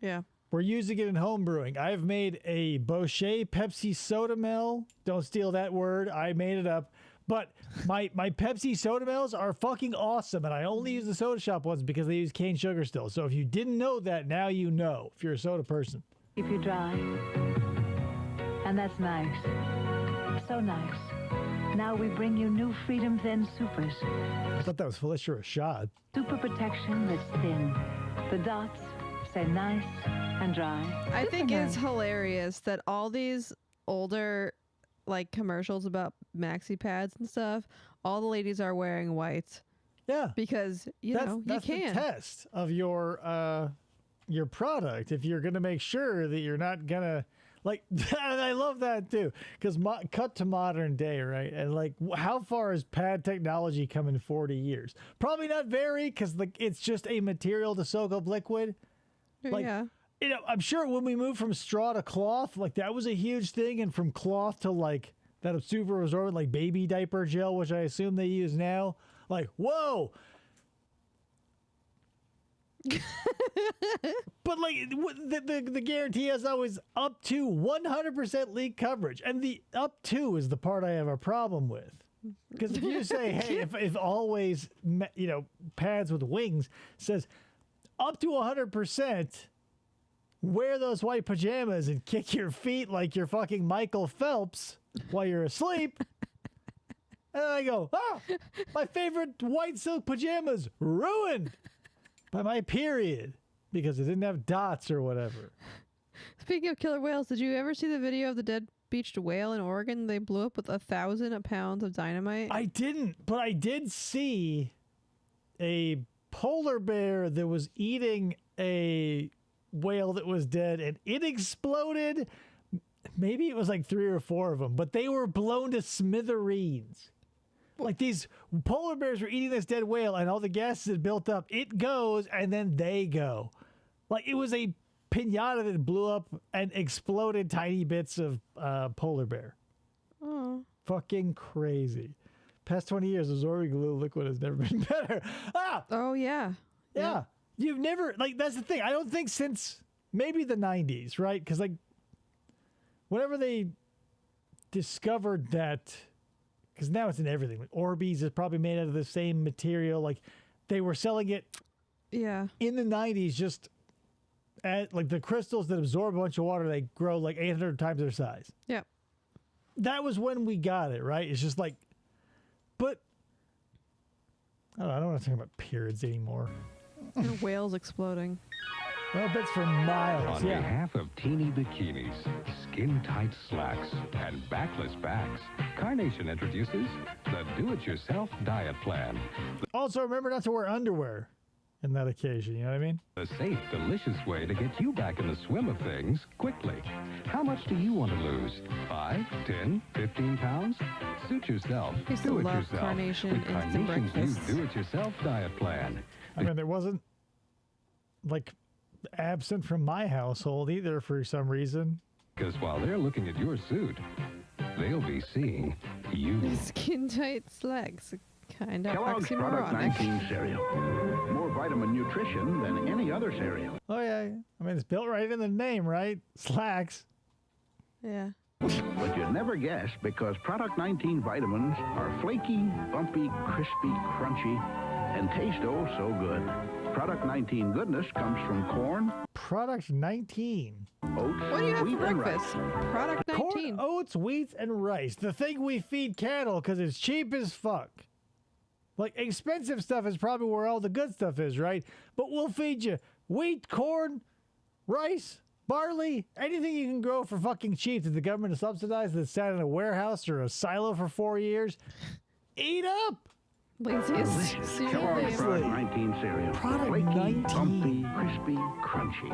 Yeah. We're using it in home brewing. I've made a Bochet Pepsi soda mill. Don't steal that word. I made it up. But my Pepsi soda mills are fucking awesome, and I only use the soda shop ones because they use cane sugar still. So if you didn't know that, now you know, if you're a soda person. Keep you dry. And that's nice. So nice. Now we bring you new Freedom Thin Supers. I thought that was Felicia Rashad. Super protection that's thin. The dots say nice and dry. I Super think it's nice. hilarious that all these older like commercials about maxi pads and stuff, all the ladies are wearing white. Yeah. Because you know, that's you can. the test of your product. If you're gonna make sure that you're not gonna Like, and I love that too, because cut to modern day, right? And like, how far has pad technology come in 40 years? Probably not very, because like it's just a material to soak up liquid. Like, yeah. You know, I'm sure when we moved from straw to cloth, like that was a huge thing, and from cloth to like that super absorbent, like baby diaper gel, which I assume they use now. Like, whoa. But like the guarantee is always up to 100% leak coverage, and the up to is the part I have a problem with, because if you say, hey, if always, you know, pads with wings says up to 100%, wear those white pajamas and kick your feet like you're fucking Michael Phelps while you're asleep. And then I go, my favorite white silk pajamas ruined by my period because it didn't have dots or whatever. Speaking of killer whales, did you ever see the video of the dead beached whale in Oregon? They blew up with 1,000 pounds of dynamite. I didn't, but I did see a polar bear that was eating a whale that was dead, and it exploded. Maybe it was like 3 or 4 of them, but they were blown to smithereens. Like these polar bears were eating this dead whale, and all the gases had built up. It goes, and then they go. Like it was a pinata that blew up and exploded tiny bits of polar bear. Oh. Fucking crazy. Past 20 years, the Zorby glue liquid has never been better. Oh, yeah. Yeah. You've never, like, that's the thing. I don't think since maybe the 90s, right? Because, like, whenever they discovered that, because now it's in everything. Like Orbeez is probably made out of the same material. Like, they were selling it in the 90s just at, like, the crystals that absorb a bunch of water, they grow like 800 times their size. Yep. That was when we got it, right? It's just like, but I don't want to talk about periods anymore. Or whales exploding. Well, that's for miles. On behalf of teeny bikinis, skin-tight slacks, and backless backs, Carnation introduces the Do-It-Yourself Diet Plan. Also, remember not to wear underwear in that occasion, you know what I mean? A safe, delicious way to get you back in the swim of things quickly. How much do you want to lose? 5, 10, 15 pounds? Suit yourself. I used to Do it love yourself Carnation with instant Carnation's new breakfast. Do-It-Yourself Diet Plan. I mean, there wasn't, like, absent from my household either for some reason. Because while they're looking at your suit, they'll be seeing you. Skin tight slacks. Kind of Kellogg's Product oxymoronic. 19 cereal. More vitamin nutrition than any other cereal. Oh, yeah. I mean, it's built right in the name, right? Slacks. Yeah. But you'd never guess because Product 19 vitamins are flaky, bumpy, crispy, crunchy, and taste oh so good. Product 19 goodness comes from corn. Product 19. Oats, What do you have wheat, for and breakfast? rice. Product 19. Corn, oats, wheat, and rice. The thing we feed cattle because it's cheap as fuck. Like, expensive stuff is probably where all the good stuff is, right? But we'll feed you wheat, corn, rice, barley, anything you can grow for fucking cheap that the government has subsidized that's sat in a warehouse or a silo for 4 years. Eat up! Laziest Delicious. cereal Kellogg's name. Product 19 cereal. Product flaky, 19. bumpy, crispy, crunchy.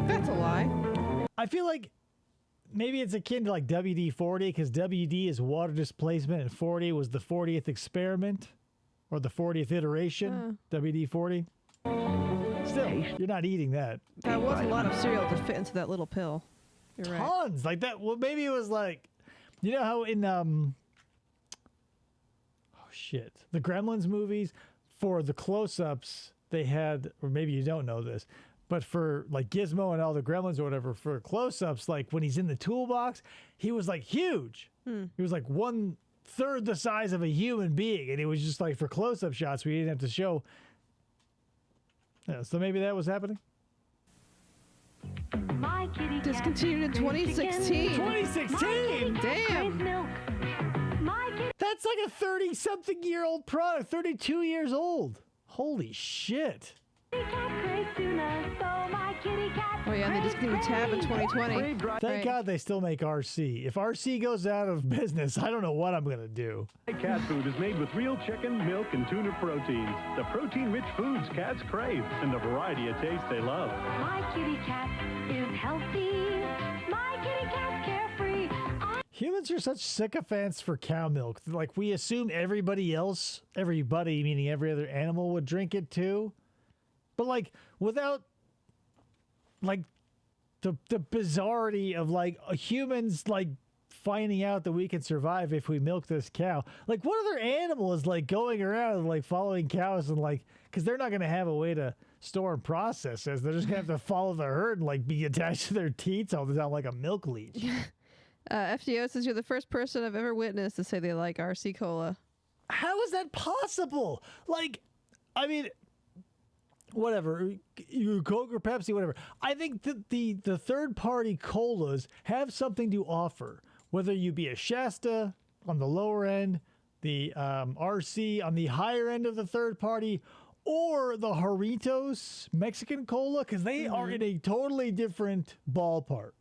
That's a lie. I feel like maybe it's akin to like WD-40 because WD is water displacement and 40 was the 40th experiment or the 40th iteration, WD-40. Still, you're not eating that. That was a lot of cereal to fit into that little pill. You're right. Tons like that. Well, maybe it was like, you know how in the Gremlins movies for the close-ups they had, or maybe you don't know this, but for like Gizmo and all the Gremlins or whatever, for close-ups, like when he's in the toolbox, he was like huge. He was like 1/3 the size of a human being, and it was just like for close-up shots we didn't have to show. Yeah, so maybe that was happening. My kitty cat Discontinued in 2016. 2016? Damn. milk. My kitty That's like a 30-something-year-old product, 32 years old. Holy shit. cat craves tuna, so my kitty cat Wait, yeah, and they discontinued Tab in 2020. Thank God they still make RC. If RC goes out of business, I don't know what I'm going to do. Cat food is made with real chicken, milk, and tuna proteins. The protein-rich foods cats crave and the variety of taste they love. My kitty cat is healthy. My kitty cat's carefree. Humans are such sycophants for cow milk. Like, we assume everybody meaning every other animal, would drink it too. But, like, without, like, the bizarrety of, like, humans, like, finding out that we can survive if we milk this cow. Like, what other animal is, like, going around and, like, following cows and, like, because they're not going to have a way to store and process this. They're just going to have to follow the herd and, like, be attached to their teats all the time like a milk leech. FDO says you're the first person I've ever witnessed to say they like RC Cola. How is that possible? Like, I mean, whatever, you Coke or Pepsi, whatever. I think that the third-party colas have something to offer, whether you be a Shasta on the lower end, the RC on the higher end of the third party, or the Jarritos Mexican cola, because they are in a totally different ballpark.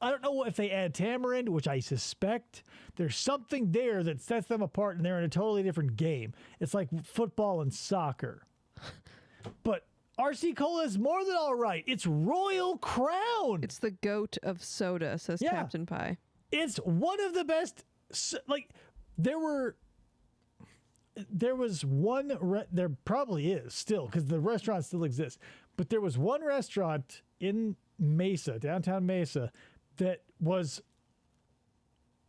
I don't know if they add tamarind, which I suspect. There's something there that sets them apart, and they're in a totally different game. It's like football and soccer. But RC Cola is more than all right. It's Royal Crown. It's the goat of soda, says Captain Pie. It's one of the best. Like, there was one, there probably is still, because the restaurant still exists. But there was one restaurant in Mesa, downtown Mesa, that was,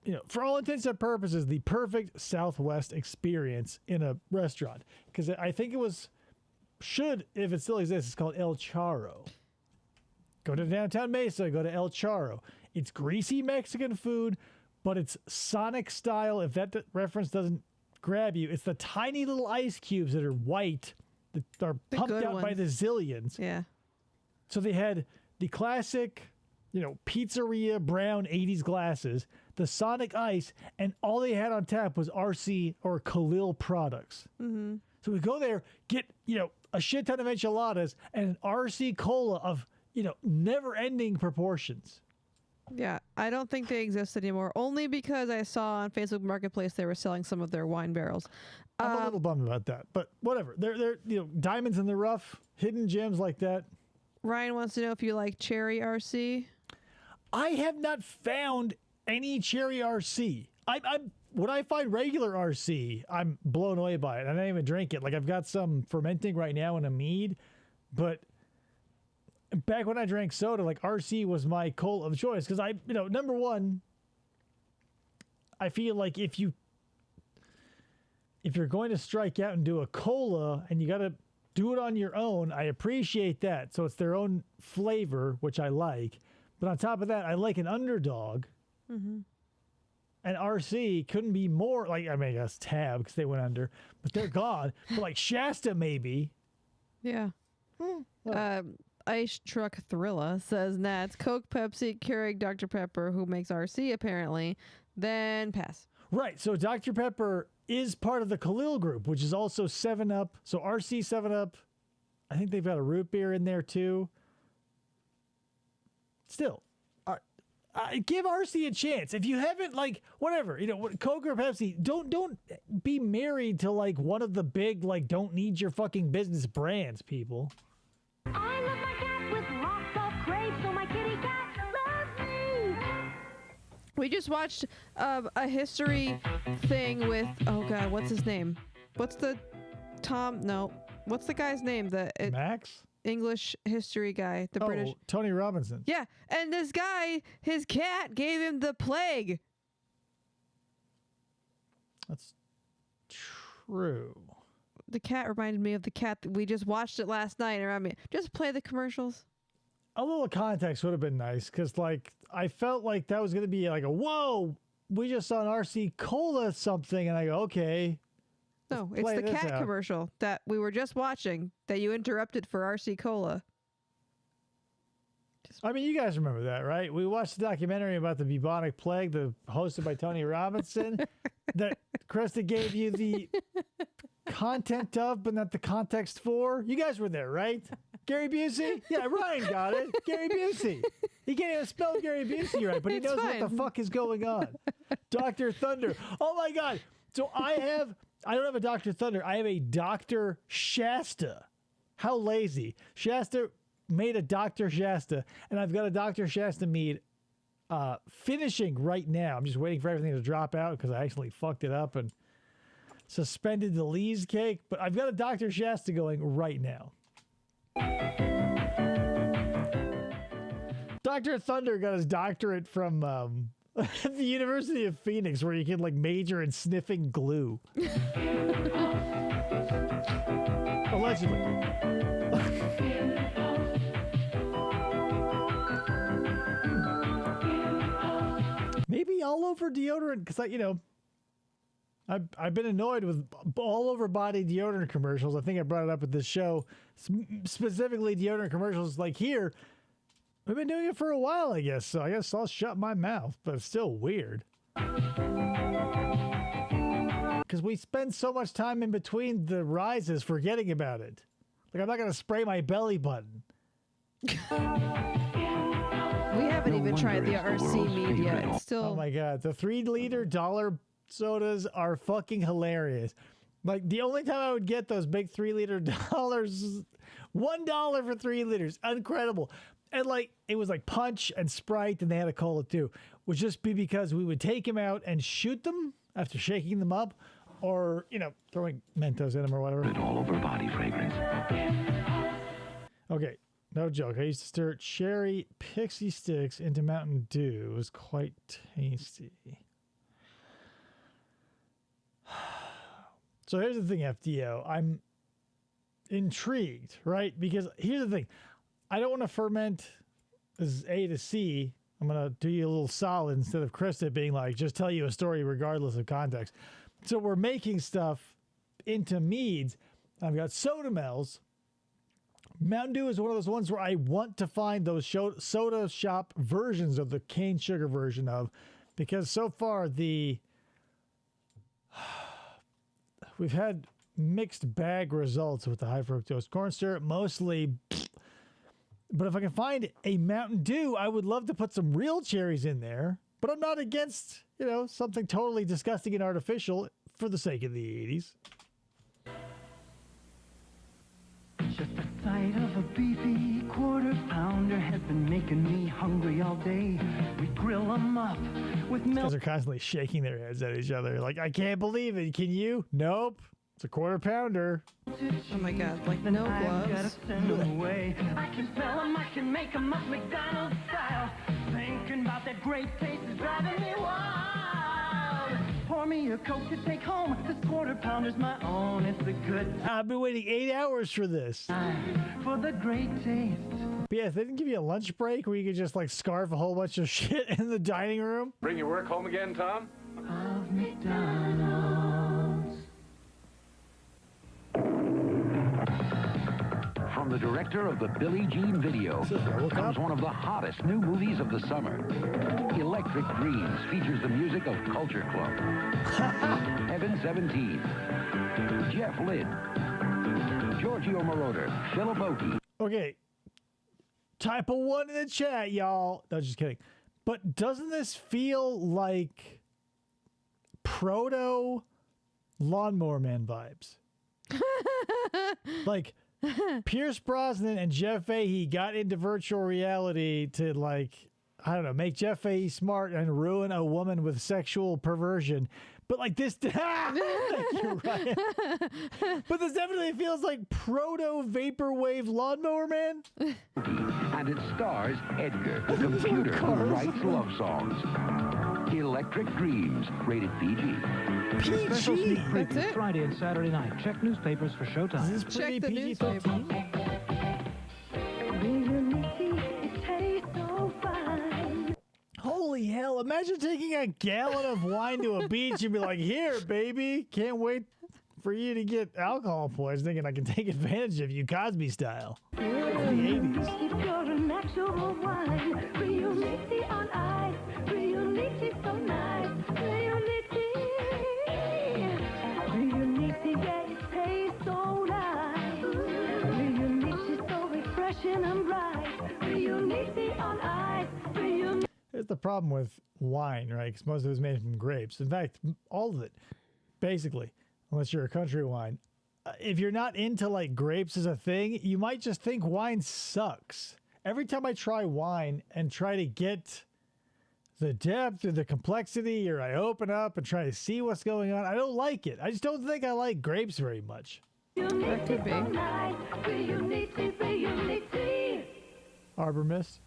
you know, for all intents and purposes, the perfect Southwest experience in a restaurant. Because I think it was, if it still exists, it's called El Charro. Go to downtown Mesa, go to El Charro. It's greasy Mexican food, but it's Sonic style. If that reference doesn't grab you, it's the tiny little ice cubes that are white that are pumped out by the zillions. Yeah. So they had the classic, you know, pizzeria brown 80s glasses, the Sonic ice, and all they had on tap was RC or Khalil products. Mm-hmm. So we go there, get, you know, a shit ton of enchiladas and an RC cola of, you know, never-ending proportions. Yeah, I don't think they exist anymore, only because I saw on Facebook Marketplace they were selling some of their wine barrels. I'm a little bummed about that, but whatever. They're you know, diamonds in the rough, hidden gems like that. Ryan wants to know if you like cherry RC. I have not found any cherry RC. When I find regular RC, I'm blown away by it. I don't even drink it. Like, I've got some fermenting right now in a mead, but back when I drank soda, like, RC was my cola of choice. Because number one, I feel like if you're going to strike out and do a cola and you got to do it on your own, I appreciate that. So it's their own flavor, which I like. But on top of that, I like an underdog. Mm-hmm. And RC couldn't be more, like, I mean, I guess Tab, because they went under, but they're gone. But like Shasta, maybe. Yeah. Ice Truck Thrilla says Nats, Coke, Pepsi, Keurig, Dr. Pepper, who makes RC apparently, then pass. Right. So Dr. Pepper is part of the Khalil group, which is also 7-Up. So RC 7-Up, I think they've got a root beer in there too. Still, give RC a chance. If you haven't, like, whatever, you know, Coke or Pepsi, don't be married to, like, one of the big, like, don't need your fucking business brands, people. I love my cat with lots of crave, so my kitty cat loves me. We just watched a history thing with, oh God, what's his name? What's the what's the guy's name? Max? English history guy, the British. Tony Robinson. Yeah, and this guy, his cat gave him the plague. That's true. The cat reminded me of the cat. We just watched it last night. And reminded me, just play the commercials. A little context would have been nice, because, like, I felt like that was going to be like a, whoa, we just saw an RC Cola something, and I go, okay. No, it's the cat commercial that we were just watching that you interrupted for RC Cola. I mean, you guys remember that, right? We watched the documentary about the bubonic plague, hosted by Tony Robinson, that Krista gave you the content of, but not the context for. You guys were there, right? Gary Busey? Yeah, Ryan got it. Gary Busey. He can't even spell Gary Busey right, but he knows what the fuck is going on. Dr. Thunder. Oh my God. So I don't have a Dr. Thunder. I have a Dr. Shasta. How lazy. Shasta made a Dr. Shasta, and I've got a Dr. Shasta mead finishing right now. I'm just waiting for everything to drop out because I actually fucked it up and suspended the Lee's cake, but I've got a Dr. Shasta going right now. Dr. Thunder got his doctorate from the University of Phoenix, where you can like major in sniffing glue. Allegedly. Maybe all over deodorant, because I've been annoyed with all over body deodorant commercials. I think I brought it up at this show, specifically deodorant commercials like here. We've been doing it for a while, I guess, so I guess I'll shut my mouth, but it's still weird. Because we spend so much time in between the rises forgetting about it. Like, I'm not going to spray my belly button. We haven't even tried the RC mead yet. It's still... Oh my God, the 3-liter dollar sodas are fucking hilarious. Like, the only time I would get those big 3-liter dollars, $1 for 3 liters, incredible. And like, it was like Punch and Sprite, and they had a cola too. Would just be because we would take them out and shoot them after shaking them up, or throwing Mentos in them or whatever. An all-over body fragrance. Okay, no joke. I used to stir cherry pixie sticks into Mountain Dew. It was quite tasty. So here's the thing, FDO. I'm intrigued, right? Because here's the thing. I don't want to ferment as A to C. I'm going to do you a little solid instead of Krista being like, just tell you a story regardless of context. So we're making stuff into meads. I've got soda mel's. Mountain Dew is one of those ones where I want to find those soda shop versions of the cane sugar version of, because so far we've had mixed bag results with the high fructose corn syrup, mostly. But if I can find a Mountain Dew, I would love to put some real cherries in there. But I'm not against, something totally disgusting and artificial for the sake of the 80s. Just the sight of a beefy quarter pounder has been making me hungry all day. We grill them up with milk. Guys are constantly shaking their heads at each other. Like, I can't believe it. Can you? Nope. It's a quarter pounder. Oh my God, like no gloves. I can smell them, I can make them up McDonald's style. Thinking about that great taste is driving me wild. Pour me a Coke to take home. This quarter pounder's my own. It's a good time. I've been waiting 8 hours for this. For the great taste. But yeah, they didn't give you a lunch break where you could just like scarf a whole bunch of shit in the dining room. Bring your work home again, Tom? Of McDonald's. From the director of the Billie Jean video comes one of the hottest new movies of the summer. Electric Dreams features the music of Culture Club. Heaven 17. Jeff Lynne. Giorgio Moroder. Philip Oakey. Okay. Type a 1 in the chat, y'all. No, just kidding. But doesn't this feel like proto Lawnmower Man vibes? Like, Pierce Brosnan and Jeff Fahey got into virtual reality to, like, I don't know, make Jeff Fahey smart and ruin a woman with sexual perversion. But like this, you're right. But this definitely feels like proto vaporwave Lawnmower Man. And it stars Edgar, the computer who writes love songs. Electric Dreams, rated PG. Special sneak That's preview it? Friday and Saturday night. Check newspapers for showtime. Is this Check the newspaper. Holy hell, imagine taking a gallon of wine to a beach and be like, here, baby, can't wait for you to get alcohol poisoning and I can take advantage of you Cosby style. The 80s. If you're a natural wine, Reality on ice, Reality so nice, Reality, yeah, it flashing and bright. Reunite on ice. Here's the problem with wine, right? Because most of it is made from grapes. In fact, all of it, basically, unless you're a country wine. If you're not into like grapes as a thing, you might just think wine sucks. Every time I try wine and try to get the depth or the complexity, or I open up and try to see what's going on, I don't like it. I just don't think I like grapes very much. That could be. Arbor Mist.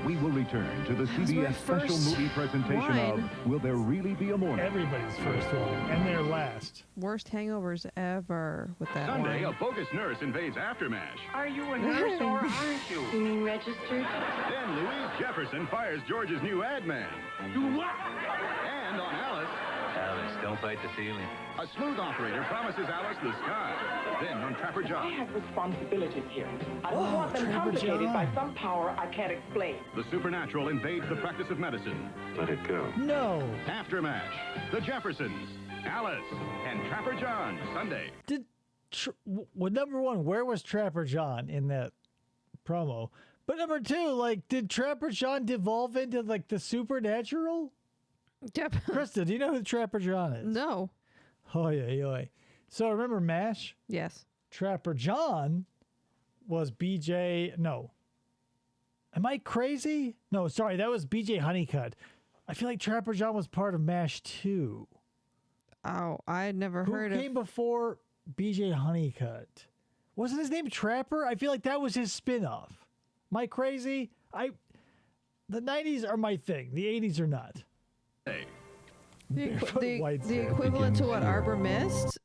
We will return to the CBS special movie presentation of Will There Really Be a Morning? Everybody's first one, and their last. Worst hangovers ever with that Sunday, wine. a bogus nurse invades Aftermash. Are you a nurse or aren't you? You mean registered? Then Louise Jefferson fires George's new ad man. Do what? And on Alice, Alice, don't fight the ceiling. a smooth operator promises Alice the sky. Then on Trapper I John, have responsibilities here. I don't want them Trapper complicated by John. some power I can't explain. the supernatural invades the practice of medicine. Let it go. No. Aftermash, the Jeffersons, Alice, and Trapper John, Sunday. Well, number one, where was Trapper John in that promo? But number two, like, did Trapper John devolve into like the supernatural? Yep. Krista, do you know who Trapper John is? No. Oy, oy, oy. So remember MASH? Yes. Trapper John was BJ. No. Am I crazy? No, sorry, that was BJ Honeycutt. I feel like Trapper John was part of MASH too. Oh, I had never heard Who of. came before BJ Honeycutt? Wasn't his name Trapper? I feel like that was his spinoff. Am I crazy? The 90s are my thing. The 80s are not. Hey. The equivalent to what Arbor Mist?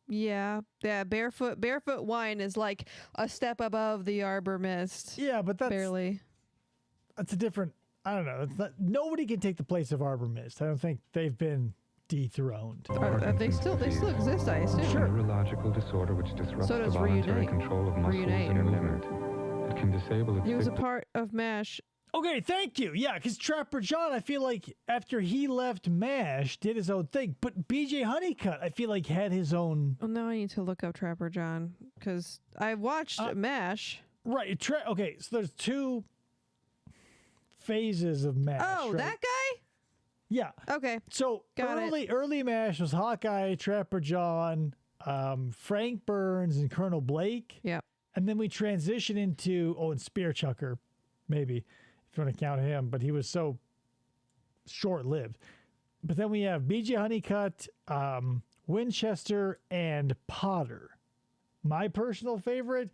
Yeah, barefoot wine is like a step above the Arbor Mist. Yeah, but that's barely. That's a different. I don't know. It's not, nobody can take the place of Arbor Mist. I don't think they've been dethroned. They still exist, I assume. It's a neurological disorder which disrupts So the does voluntary Reunite. control of muscles Reunite. and movement. It can disable its He was a victim. part of MASH. Okay, thank you. Yeah, because Trapper John, I feel like after he left MASH, did his own thing. But BJ Honeycutt, I feel like had his own. Well, now I need to look up Trapper John because I watched MASH. Right. Okay, so there's two phases of MASH. Oh, right? that guy? Yeah. Okay. So early MASH was Hawkeye, Trapper John, Frank Burns, and Colonel Blake. Yeah. And then we transition into and Spear Chucker, maybe if you want to count him, but he was so short-lived. But then we have BJ Honeycutt, Winchester, and Potter. My personal favorite.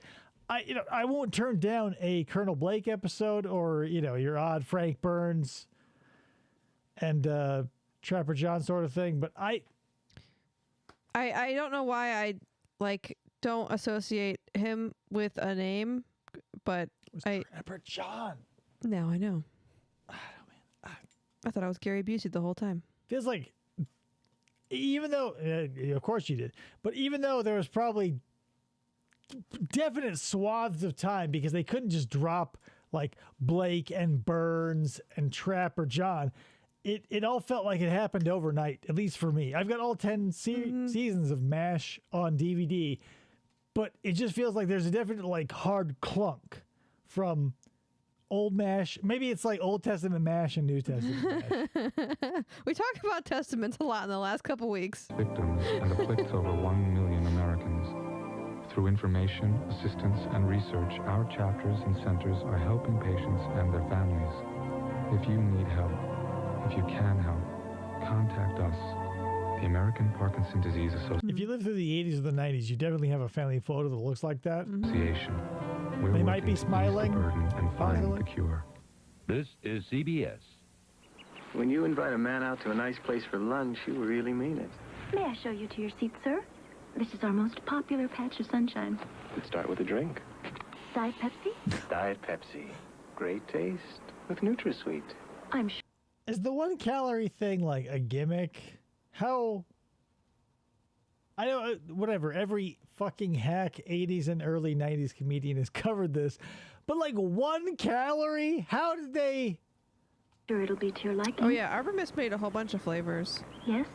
I won't turn down a Colonel Blake episode or your odd Frank Burns and Trapper John sort of thing, but I don't know why I don't associate him with a name, but Trapper John. Now I know. I thought I was Gary Busey the whole time. Feels like, even though, of course you did, but even though there was probably definite swaths of time because they couldn't just drop like Blake and Burns and Trapper John, it all felt like it happened overnight, at least for me. I've got all 10 seasons of MASH on DVD, but it just feels like there's a definite like hard clunk from old MASH. Maybe it's like Old Testament MASH and New Testament MASH. We talked about testaments a lot in the last couple weeks. Victims and afflicts over 1 million Americans. Through information, assistance, and research, our chapters and centers are helping patients and their families. If you need help, if you can help, contact us, the American Parkinson Disease Association. If you lived through the 80s or the 90s, you definitely have a family photo that looks like that. We're They might be working to ease the smiling, burden and find possibly. the cure. This is CBS. When you invite a man out to a nice place for lunch, you really mean it. May I show you to your seat, sir? This is our most popular patch of sunshine. Let's start with a drink. Diet Pepsi? Diet Pepsi. Great taste with NutraSweet. I'm sure. Is the 1 calorie thing like a gimmick? How? I know, whatever. Every fucking hack 80s and early 90s comedian has covered this, but like 1 calorie? How did they? Sure, it'll be to your liking. Oh yeah, Arbor Mist made a whole bunch of flavors. Yes.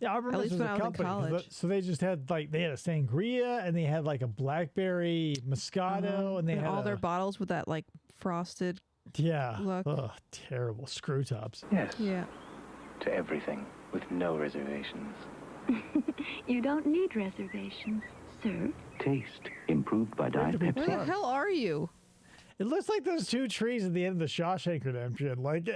Yeah, I remember At least this when was I a was in company. college. So they just had they had a sangria and they had like a blackberry Moscato and they had all their bottles with that like frosted. Yeah. Look. Ugh, terrible screw tops. Yes. Yeah. To everything, with no reservations. You don't need reservations, sir. Taste improved by Diet Where Pepsi. the hell are you? It looks like those two trees at the end of the Shawshank Redemption. Like,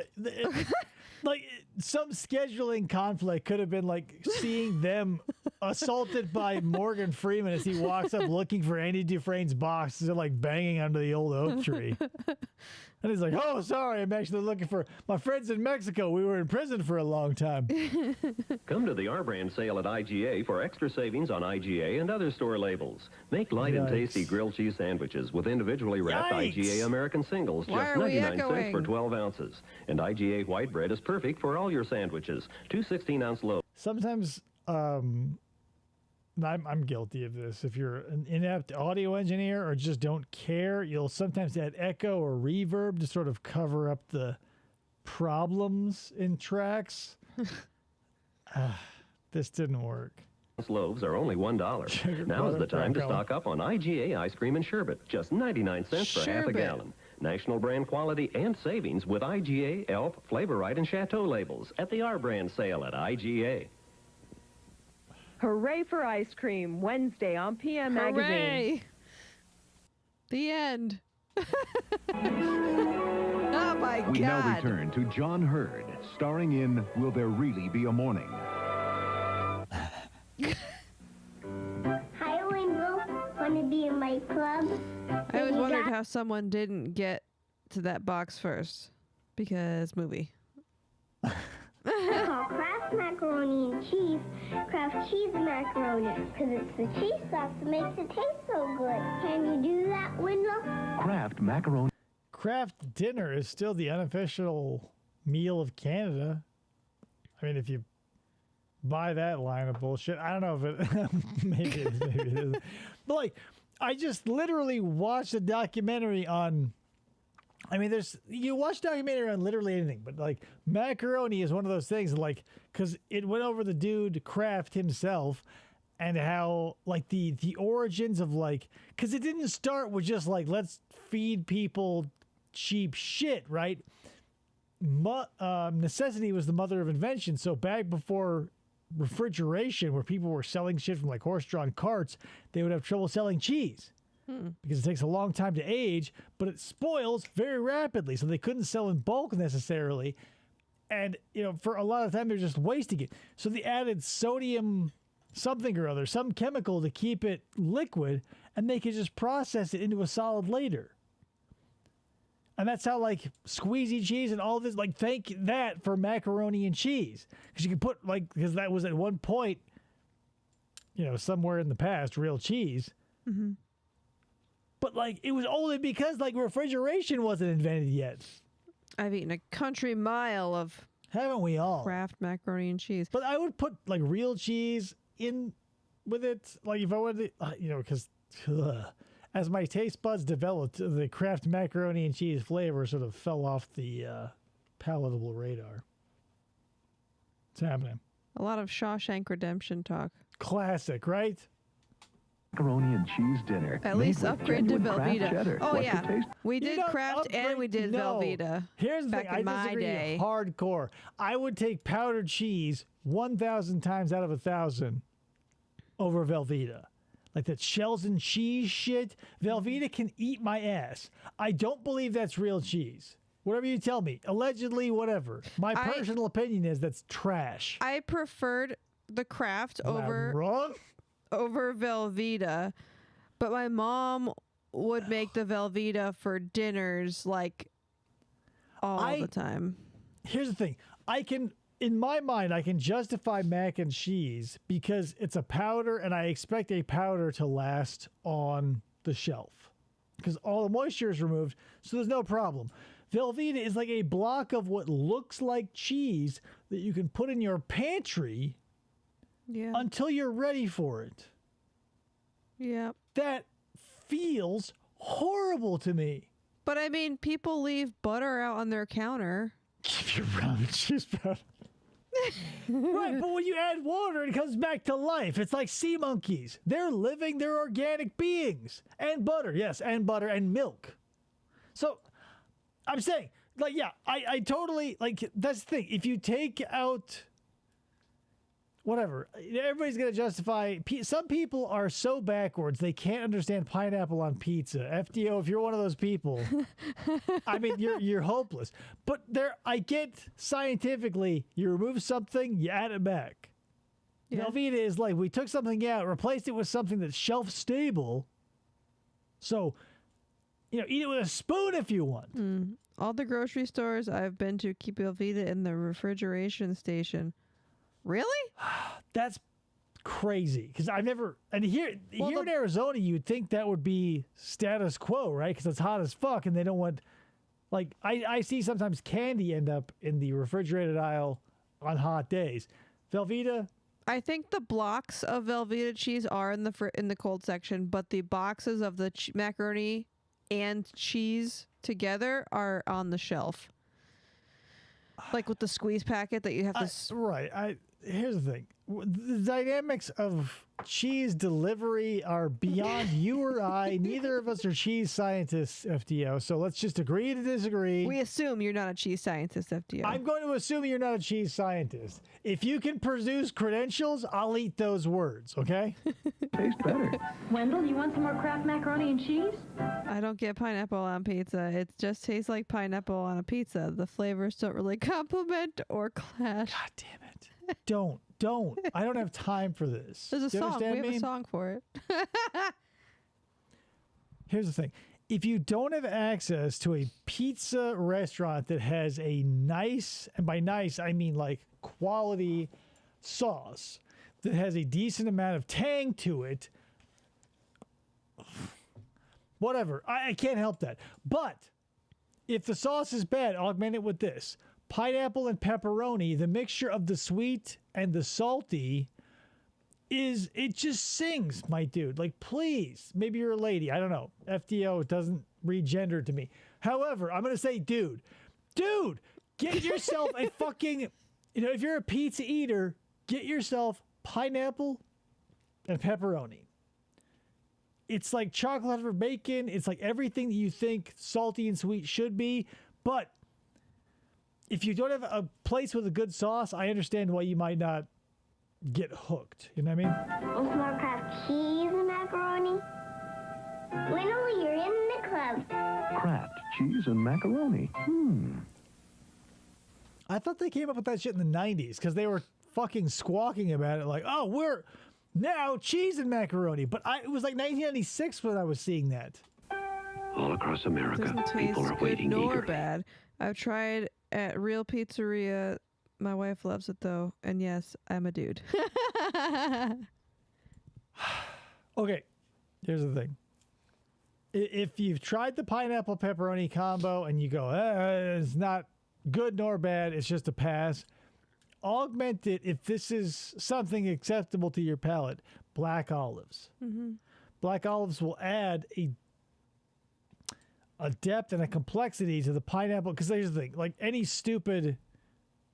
like some scheduling conflict could have been like seeing them assaulted by Morgan Freeman as he walks up looking for Andy Dufresne's box and like banging under the old oak tree. And he's like, "Oh, sorry, I'm actually looking for my friends in Mexico. We were in prison for a long time." Come to the R Brand sale at IGA for extra savings on IGA and other store labels. Make light and tasty grilled cheese sandwiches with individually wrapped IGA American singles, Why just are we 99 cents echoing? for 12 ounces. And IGA white bread is perfect for all your sandwiches. 2 16-ounce loaves. Sometimes I'm guilty of this. If you're an inept audio engineer or just don't care, you'll sometimes add echo or reverb to sort of cover up the problems in tracks. This didn't work. Loaves are only $1. Now's the time to stock up on IGA ice cream and sherbet, just 99 cents for half a Sherbet. gallon. National brand quality and savings with IGA, Elf, Flavorite, and Chateau labels at the R Brand sale at IGA. Hooray for ice cream, Wednesday on PM Magazine. Hooray! The end. Oh my We now God. return to John Hurd, starring in Will There Really Be a Morning? Hi, Window. Want to be in my club? I always wondered how someone didn't get to that box first. Because movie. I call Kraft macaroni and cheese Kraft cheese macaroni because it's the cheese sauce that makes it taste so good. Can you do that, Window? Kraft macaroni. Kraft dinner is still the unofficial meal of Canada. I mean, if you buy that line of bullshit, I don't know if it maybe it is. But like, I just literally watched a documentary on. I mean, you watch documentary on literally anything, but like macaroni is one of those things, like, because it went over the dude Kraft himself and how like the origins of like, because it didn't start with just like let's feed people cheap shit, right? Necessity was the mother of invention. So back before refrigeration, where people were selling shit from like horse-drawn carts, they would have trouble selling cheese. Because it takes a long time to age, but it spoils very rapidly. So they couldn't sell in bulk necessarily. And, you know, for a lot of time, they're just wasting it. So they added sodium something or other, some chemical to keep it liquid, and they could just process it into a solid later. And that's how, like, squeezy cheese and all this, like, thank that for macaroni and cheese. Because you can put, like, because that was at one point, you know, somewhere in the past, real cheese. Mm-hmm. But, like, it was only because, like, refrigeration wasn't invented yet. I've eaten a country mile of Haven't we all? Kraft macaroni and cheese. But I would put, like, real cheese in with it. Like, if I wanted to, you know, because as my taste buds developed, the Kraft macaroni and cheese flavor sort of fell off the palatable radar. It's happening. A lot of Shawshank Redemption talk. Classic, right? Macaroni and cheese dinner. At made least with upgrade to genuine Kraft Velveeta. cheddar. Oh What's yeah, the taste? we did Kraft and we did Velveeta. Here's the back thing. in I my disagree day. hardcore. I would take powdered cheese 1,000 times out of 1,000 over Velveeta. Like that shells and cheese shit. Velveeta can eat my ass. I don't believe that's real cheese. Whatever you tell me. Allegedly, whatever. My personal opinion is that's trash. I preferred the Kraft Am I wrong? over Velveeta, but my mom would make the Velveeta for dinners like all the time. Here's the thing. In my mind, I can justify mac and cheese because it's a powder and I expect a powder to last on the shelf because all the moisture is removed, so there's no problem. Velveeta is like a block of what looks like cheese that you can put in your pantry until you're ready for it. Yeah. That feels horrible to me. But I mean, people leave butter out on their counter. Keep your ramen cheese powder. Right, but when you add water, it comes back to life. It's like sea monkeys. They're living, they're organic beings. And butter, yes, and butter and milk. So, I'm saying, like, yeah, I totally, like, that's the thing. If you take out, whatever, everybody's going to justify, some people are so backwards, they can't understand pineapple on pizza. FDO, if you're one of those people, I mean, you're hopeless. But I get scientifically, you remove something, you add it back. Yeah. Velveeta is like, we took something out, replaced it with something that's shelf stable. So, eat it with a spoon if you want. All the grocery stores I've been to keep Velveeta in the refrigeration station. Really? That's crazy. Because I've never... And here in Arizona, you'd think that would be status quo, right? Because it's hot as fuck and they don't want... Like, I see sometimes candy end up in the refrigerated aisle on hot days. Velveeta... I think the blocks of Velveeta cheese are in the cold section, but the boxes of the macaroni and cheese together are on the shelf. Like with the squeeze packet that you have to... Right. Here's the thing. The dynamics of cheese delivery are beyond you or I. Neither of us are cheese scientists, FDO. So let's just agree to disagree. We assume you're not a cheese scientist, FDO. I'm going to assume you're not a cheese scientist. If you can produce credentials, I'll eat those words, okay? Tastes better. Wendell, you want some more Kraft macaroni and cheese? I don't get pineapple on pizza. It just tastes like pineapple on a pizza. The flavors don't really complement or clash. God damn it. Don't. I don't have time for this. There's a song. We have a song for it. Here's the thing. If you don't have access to a pizza restaurant that has a nice, and by nice, I mean like quality sauce that has a decent amount of tang to it, whatever. I can't help that. But if the sauce is bad, augment it with this. Pineapple and pepperoni, the mixture of the sweet and the salty it just sings, my dude. Like, please, maybe you're a lady. I don't know. FDO doesn't read gender to me. However, I'm going to say, dude, get yourself a fucking, if you're a pizza eater, get yourself pineapple and pepperoni. It's like chocolate over bacon. It's like everything that you think salty and sweet should be. But if you don't have a place with a good sauce, I understand why you might not get hooked. You know what I mean? With more Kraft cheese and macaroni. Wendell, you're in the club. Kraft cheese and macaroni. I thought they came up with that shit in the 90s because they were fucking squawking about it like, oh, we're now cheese and macaroni. But it was like 1996 when I was seeing that. All across America, people are waiting nor eagerly. Bad. I've tried at Real Pizzeria. My wife loves it though, and yes, I'm a dude. Okay, here's the thing. If you've tried the pineapple pepperoni combo and you go, it's not good nor bad, it's just a pass, augment it if this is something acceptable to your palate. Black olives. Mm-hmm. Black olives will add a depth and a complexity to the pineapple. Because here's the thing, like any stupid,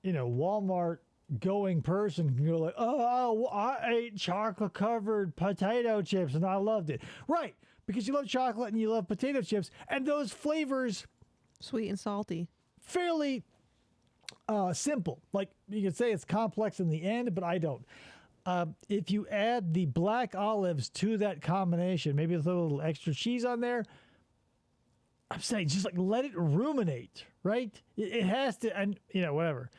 Walmart going person can go like, oh, I ate chocolate covered potato chips and I loved it. Right. Because you love chocolate and you love potato chips, and those flavors, sweet and salty, fairly simple. Like you could say it's complex in the end, but I don't. If you add the black olives to that combination, maybe with a little extra cheese on there, I'm saying just like let it ruminate, right? It has to, and whatever.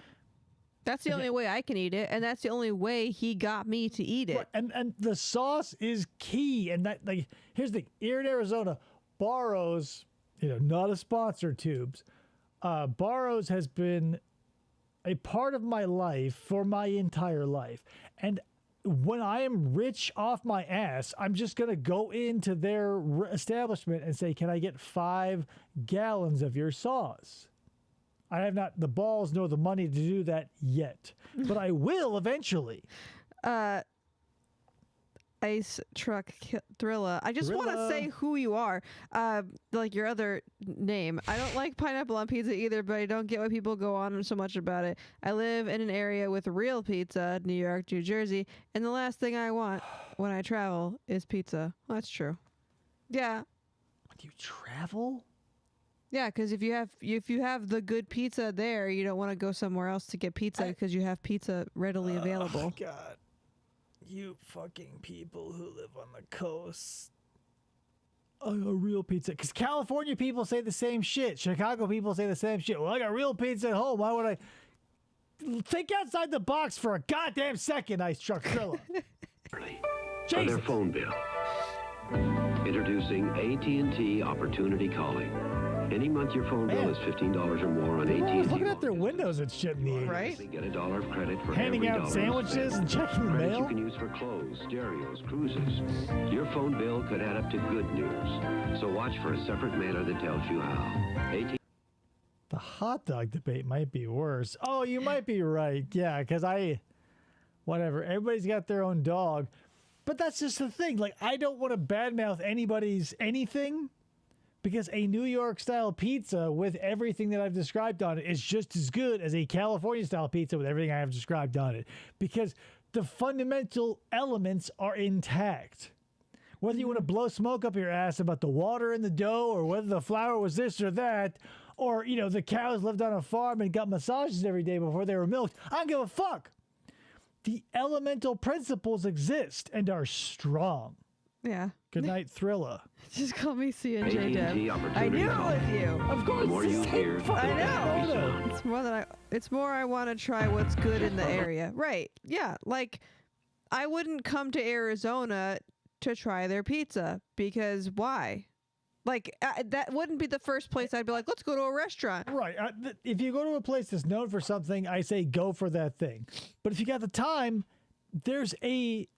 That's the only way I can eat it, and that's the only way he got me to eat it. And the sauce is key. And that, like, here's the thing: here in Arizona, Barrows, not a sponsor, Tubes. Barrows has been a part of my life for my entire life, and when I am rich off my ass, I'm just going to go into their establishment and say, can I get 5 gallons of your sauce? I have not the balls nor the money to do that yet, but I will eventually. Ice Truck Thrilla. I just want to Thrilla. say who you are. Like your other name. I don't like pineapple on pizza either, but I don't get why people go on so much about it. I live in an area with real pizza, New York, New Jersey, and the last thing I want when I travel is pizza. Well, that's true. Yeah. Do you travel? Yeah, because if you have the good pizza there, you don't want to go somewhere else to get pizza because you have pizza readily available. Oh, God. You fucking people who live on the coast. I got real pizza. Because California people say the same shit. Chicago people say the same shit. Well, I got real pizza at home. Why would I? Think outside the box for a goddamn second, Ice Truck Thriller. For their phone bill. Introducing AT&T Opportunity Calling. Any month your phone bill is $15 or more on Everyone's AT&T. looking at their windows and shit in the 80s. Right? Get $1 of credit for Handing every out dollar sandwiches spent. and checking the Credit mail. you can use for clothes, stereos, cruises. Your phone bill could add up to good news. So watch for a separate mailer that tells you how. The hot dog debate might be worse. Oh, you might be right. Yeah, because whatever. Everybody's got their own dog. But that's just the thing. Like, I don't want to badmouth anybody's anything because a New York style pizza with everything that I've described on it is just as good as a California style pizza with everything I have described on it because the fundamental elements are intact. Whether you want to blow smoke up your ass about the water in the dough or whether the flour was this or that, or, you know, the cows lived on a farm and got massages every day before they were milked, I don't give a fuck. The elemental principles exist and are strong. Yeah. Good night, Thrilla. Just call me C&J Deb. AT&T I Opportunity knew it Call. was you. Of course. The more you hear, the I better we know. sound. It's more I want to try what's good in the area. Right. Yeah. Like, I wouldn't come to Arizona to try their pizza because why? Like, that wouldn't be the first place I'd be like, let's go to a restaurant. Right. If you go to a place that's known for something, I say go for that thing. But if you got the time, there's a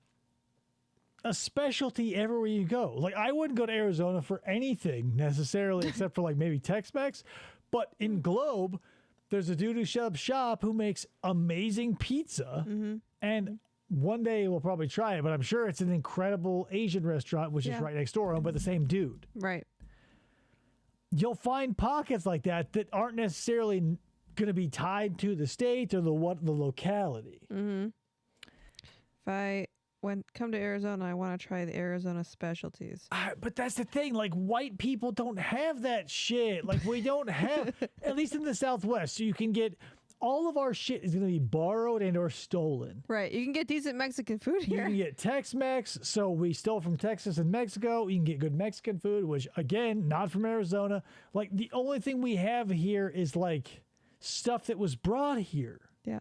specialty everywhere you go. Like, I wouldn't go to Arizona for anything necessarily except for like maybe Tex-Mex. But in Globe, there's a dude who shut up shop who makes amazing pizza. Mm-hmm. And one day we'll probably try it, but I'm sure it's an incredible Asian restaurant, which is right next door, owned by the same dude. Right. You'll find pockets like that that aren't necessarily going to be tied to the state or the locality. Mm-hmm. If I come to Arizona, I want to try the Arizona specialties. But that's the thing. Like, white people don't have that shit. Like, we don't have, at least in the Southwest, so you can get, all of our shit is going to be borrowed and or stolen. Right. You can get decent Mexican food You here. can get Tex-Mex, so we stole from Texas and Mexico. You can get good Mexican food, which, again, not from Arizona. Like, the only thing we have here is, like, stuff that was brought here. Yeah.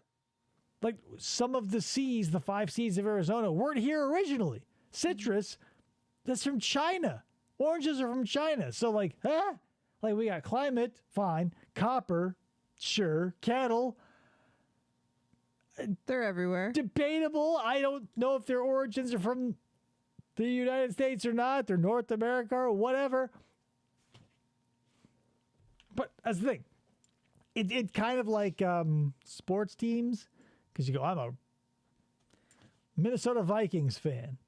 Like, some of the C's, the 5 C's of Arizona, weren't here originally. Citrus, that's from China. Oranges are from China. So, like, like, we got climate, fine. Copper, sure. Cattle, they're everywhere. Debatable. I don't know if their origins are from the United States or not, or North America or whatever. But that's the thing. It kind of like sports teams, because you go, I'm a Minnesota Vikings fan.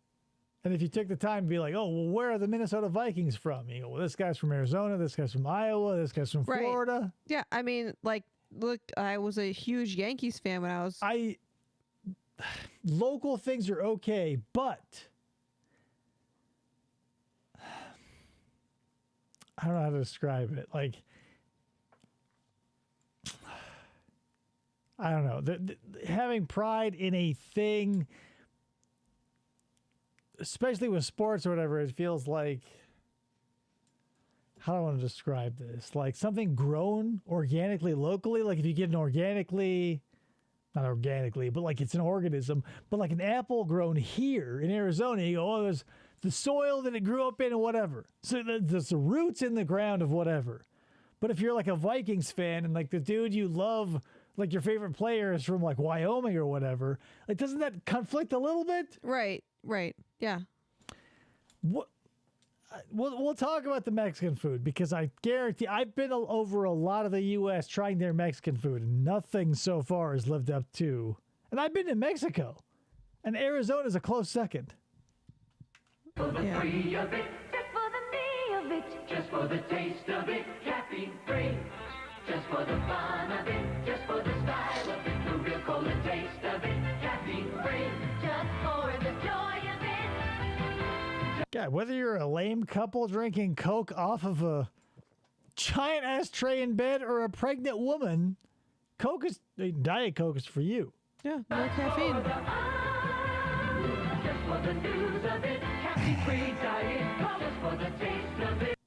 And if you took the time to be like, oh, well, where are the Minnesota Vikings from? You go, well, this guy's from Arizona, this guy's from Iowa, this guy's from Florida. Yeah, I mean, like, look, I was a huge Yankees fan when I was... Local things are okay, but I don't know how to describe it. Like, I don't know. Having pride in a thing, especially with sports or whatever, it feels like, how do I want to describe this? Like something grown organically, locally. Like if you get an organically, not organically, but like it's an organism, but like an apple grown here in Arizona, you go, oh, there's the soil that it grew up in and whatever. So there's the roots in the ground of whatever. But if you're like a Vikings fan and like the dude you love, like your favorite player is from like Wyoming or whatever, like doesn't that conflict a little bit? Right, yeah. What? We'll talk about the Mexican food because I guarantee I've been over a lot of the U.S. trying their Mexican food and nothing so far has lived up to. And I've been to Mexico, and Arizona is a close second. For the Yeah. free of it, just for the me of it, just for the taste of it, caffeine free. Just for the fun of it, just for the style of it, the real cola taste of it, caffeine free. Just for the joy of it. God, whether you're a lame couple drinking Coke off of a giant ass tray in bed or a pregnant woman, Diet Coke is for you. Yeah, no caffeine. Just for the news of it, caffeine free diet, just for the taste of it.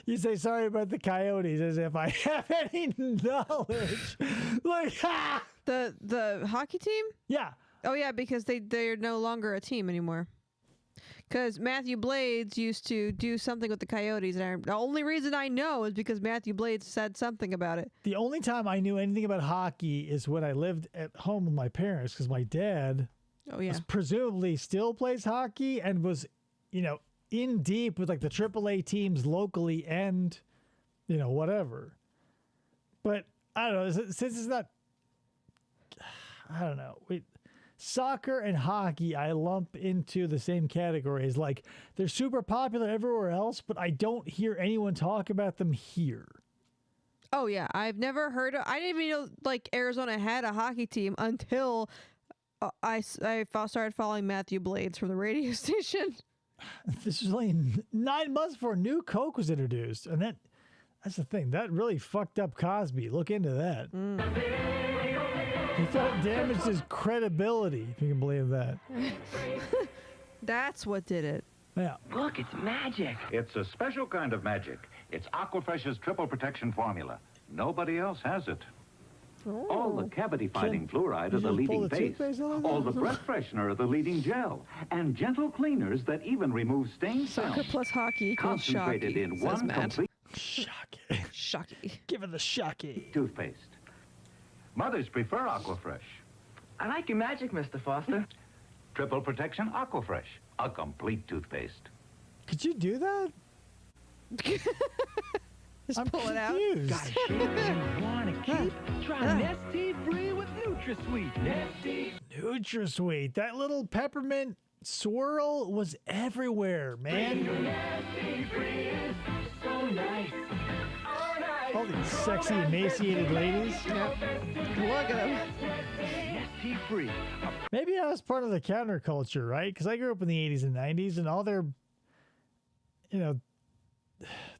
You say sorry about the Coyotes as if I have any knowledge. Like, ha! The hockey team? Yeah. Oh yeah, because they're no longer a team anymore. Because Matthew Blades used to do something with the Coyotes, and the only reason I know is because Matthew Blades said something about it. The only time I knew anything about hockey is when I lived at home with my parents, because my dad presumably still plays hockey and was, in deep with like the AAA teams locally and, whatever. But I don't know, since it's not, I don't know. Soccer and hockey, I lump into the same categories. Like, they're super popular everywhere else, but I don't hear anyone talk about them here. Oh, yeah. I've never heard of... I didn't even know, like, Arizona had a hockey team until I started following Matthew Blades from the radio station. This was only 9 months before New Coke was introduced. And that's the thing. That really fucked up Cosby. Look into that. He thought it damaged his credibility, if you can believe that. That's what did it. Yeah. Look, it's magic. It's a special kind of magic. It's Aquafresh's triple protection formula. Nobody else has it. Oh. All the cavity-fighting fluoride are the leading base. All the breath freshener are the leading gel. And gentle cleaners that even remove stain cells. Soccer plus hockey equals Concentrated shocky, in says one Matt. complete... Shocky. Shocky. Give it the shocky. Toothpaste. Mothers prefer Aquafresh. I like your magic, Mr. Foster. Triple protection Aquafresh. A complete toothpaste. Could you do that? Just pull it out. Got a shape you want to keep? Try Nestea Free with NutraSweet. Nestea. NutraSweet. That little peppermint swirl was everywhere, man. Nestea Free is so nice. All these sexy, emaciated ladies. Yep. Look at them. Nestea Free. Maybe I was part of the counterculture, right? Because I grew up in the 80s and 90s, and all their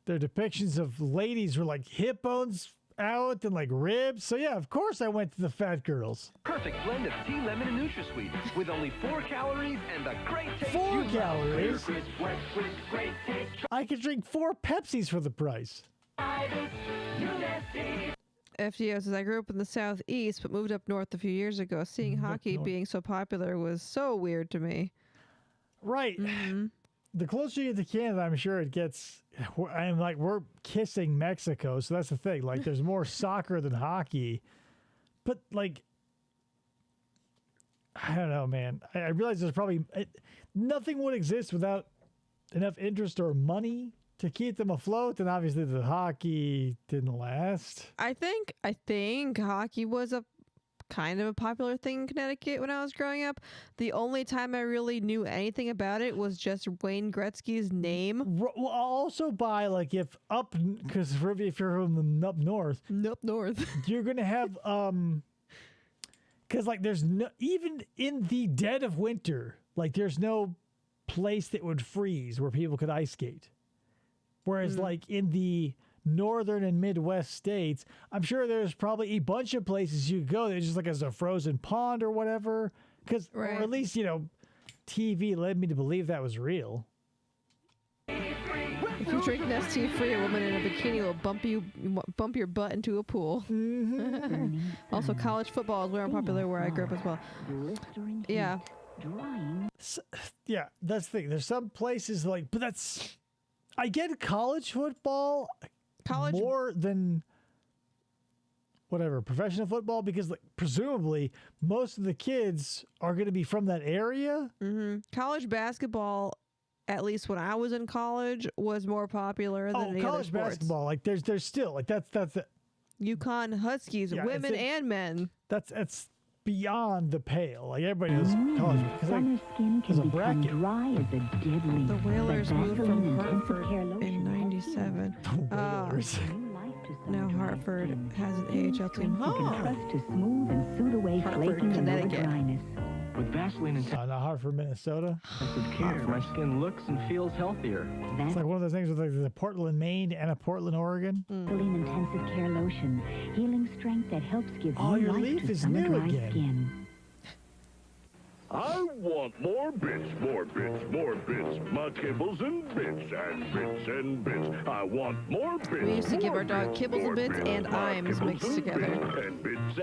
depictions of ladies were like hip bones out and like ribs. So yeah, of course I went to the fat girls. Perfect blend of tea, lemon, and NutraSweet with only 4 calories and the great taste. 4 you calories? love. I could drink 4 Pepsis for the price. FDO says, I grew up in the Southeast, but moved up north a few years ago. Seeing hockey being so popular was so weird to me. Right. The closer you get to Canada, I'm sure it gets... we're kissing Mexico, so that's the thing. Like, there's more soccer than hockey. But, like... I don't know, man. I realize there's probably... nothing would exist without enough interest or money to keep them afloat, and obviously the hockey didn't last. I think hockey was a kind of a popular thing in Connecticut when I was growing up. The only time I really knew anything about it was just Wayne Gretzky's name. Well, I'll also buy, like, if you're from the up north, you're gonna have because like there's no, even in the dead of winter, like there's no place that would freeze where people could ice skate. Whereas like in the northern and Midwest states, I'm sure there's probably a bunch of places you could go. There's just like as a frozen pond or whatever. Or at least, TV led me to believe that was real. If you drink Nestea Free, a woman in a bikini will bump your butt into a pool. Also, college football is very popular where I grew up as well. Yeah. Yeah, that's the thing. There's some places but that's... I get college football more than professional football, because like presumably most of the kids are going to be from that area. College basketball, at least when I was in college, was more popular than any college other sports. Basketball, like there's still like that's it. UConn Huskies, women and men. That's beyond the pale. Like everybody knows college because Summer skin there's a can become bracket. dry as a dead leaf. The Whalers But moved Vaseline from Intensive Hartford Care in Lotion '97. Whalers. Now Hartford has an AHL team. You can trust to smooth and soothe away Hartford, flaking and over Connecticut. dryness. With Vaseline Not Hartford, Minnesota. intensive care, my skin looks and feels healthier. It's like one of those things with like the Portland, Maine, and a Portland, Oregon. Vaseline Intensive Care Lotion, healing strength that helps give Oh, new your life leaf to is summer new dry again. skin. I want more bits, more bits, more bits. My kibbles and bits and bits and bits. I want more bits. We used to give more our dog bits, kibbles more and bits bits. and My Iams kibbles mixed and together. Bits and bits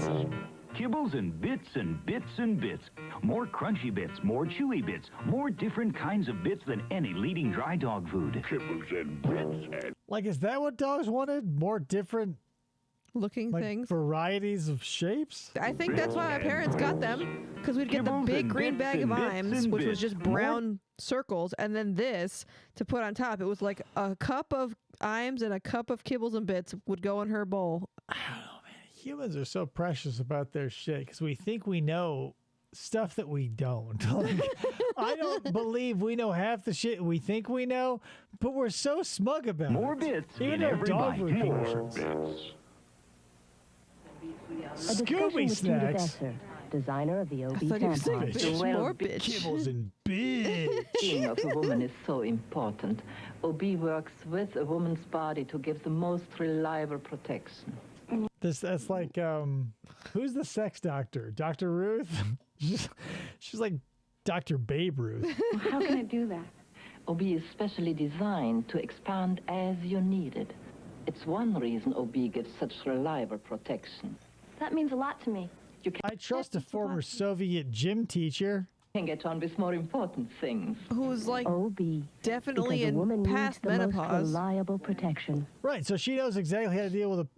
and bits. Kibbles and bits and bits and bits. More crunchy bits, more chewy bits, more different kinds of bits than any leading dry dog food. Kibbles and bits and... Like, is that what dogs wanted? More different looking things, varieties of shapes. I think that's why my parents got them, because we'd get the big green bag of Iams, which was just brown circles, and then this to put on top. It was like a cup of Iams and a cup of kibbles and bits would go in her bowl. I don't know, man. Humans are so precious about their shit because we think we know stuff that we don't. Like, I don't believe we know half the shit we think we know, but we're so smug about More it. bits Even in our every dog bite. food More commercials. bits. A discussion Scooby with Judy snacks. Besser, designer of the OB thought you were saying tampon. bitch, more bitch. Kibbles and bitch. Being of a woman is so important. OB works with a woman's body to give the most reliable protection. That's like who's the sex doctor? Dr. Ruth? she's like Dr. Babe Ruth. How can it do that? OB is specially designed to expand as you're needed. It's one reason OB gives such reliable protection. That means a lot to me. You can I trust a former Soviet gym teacher. get on with more important things. Who's like OB, definitely because a woman in needs past the most menopause. reliable protection. Right, so she knows exactly how to deal with a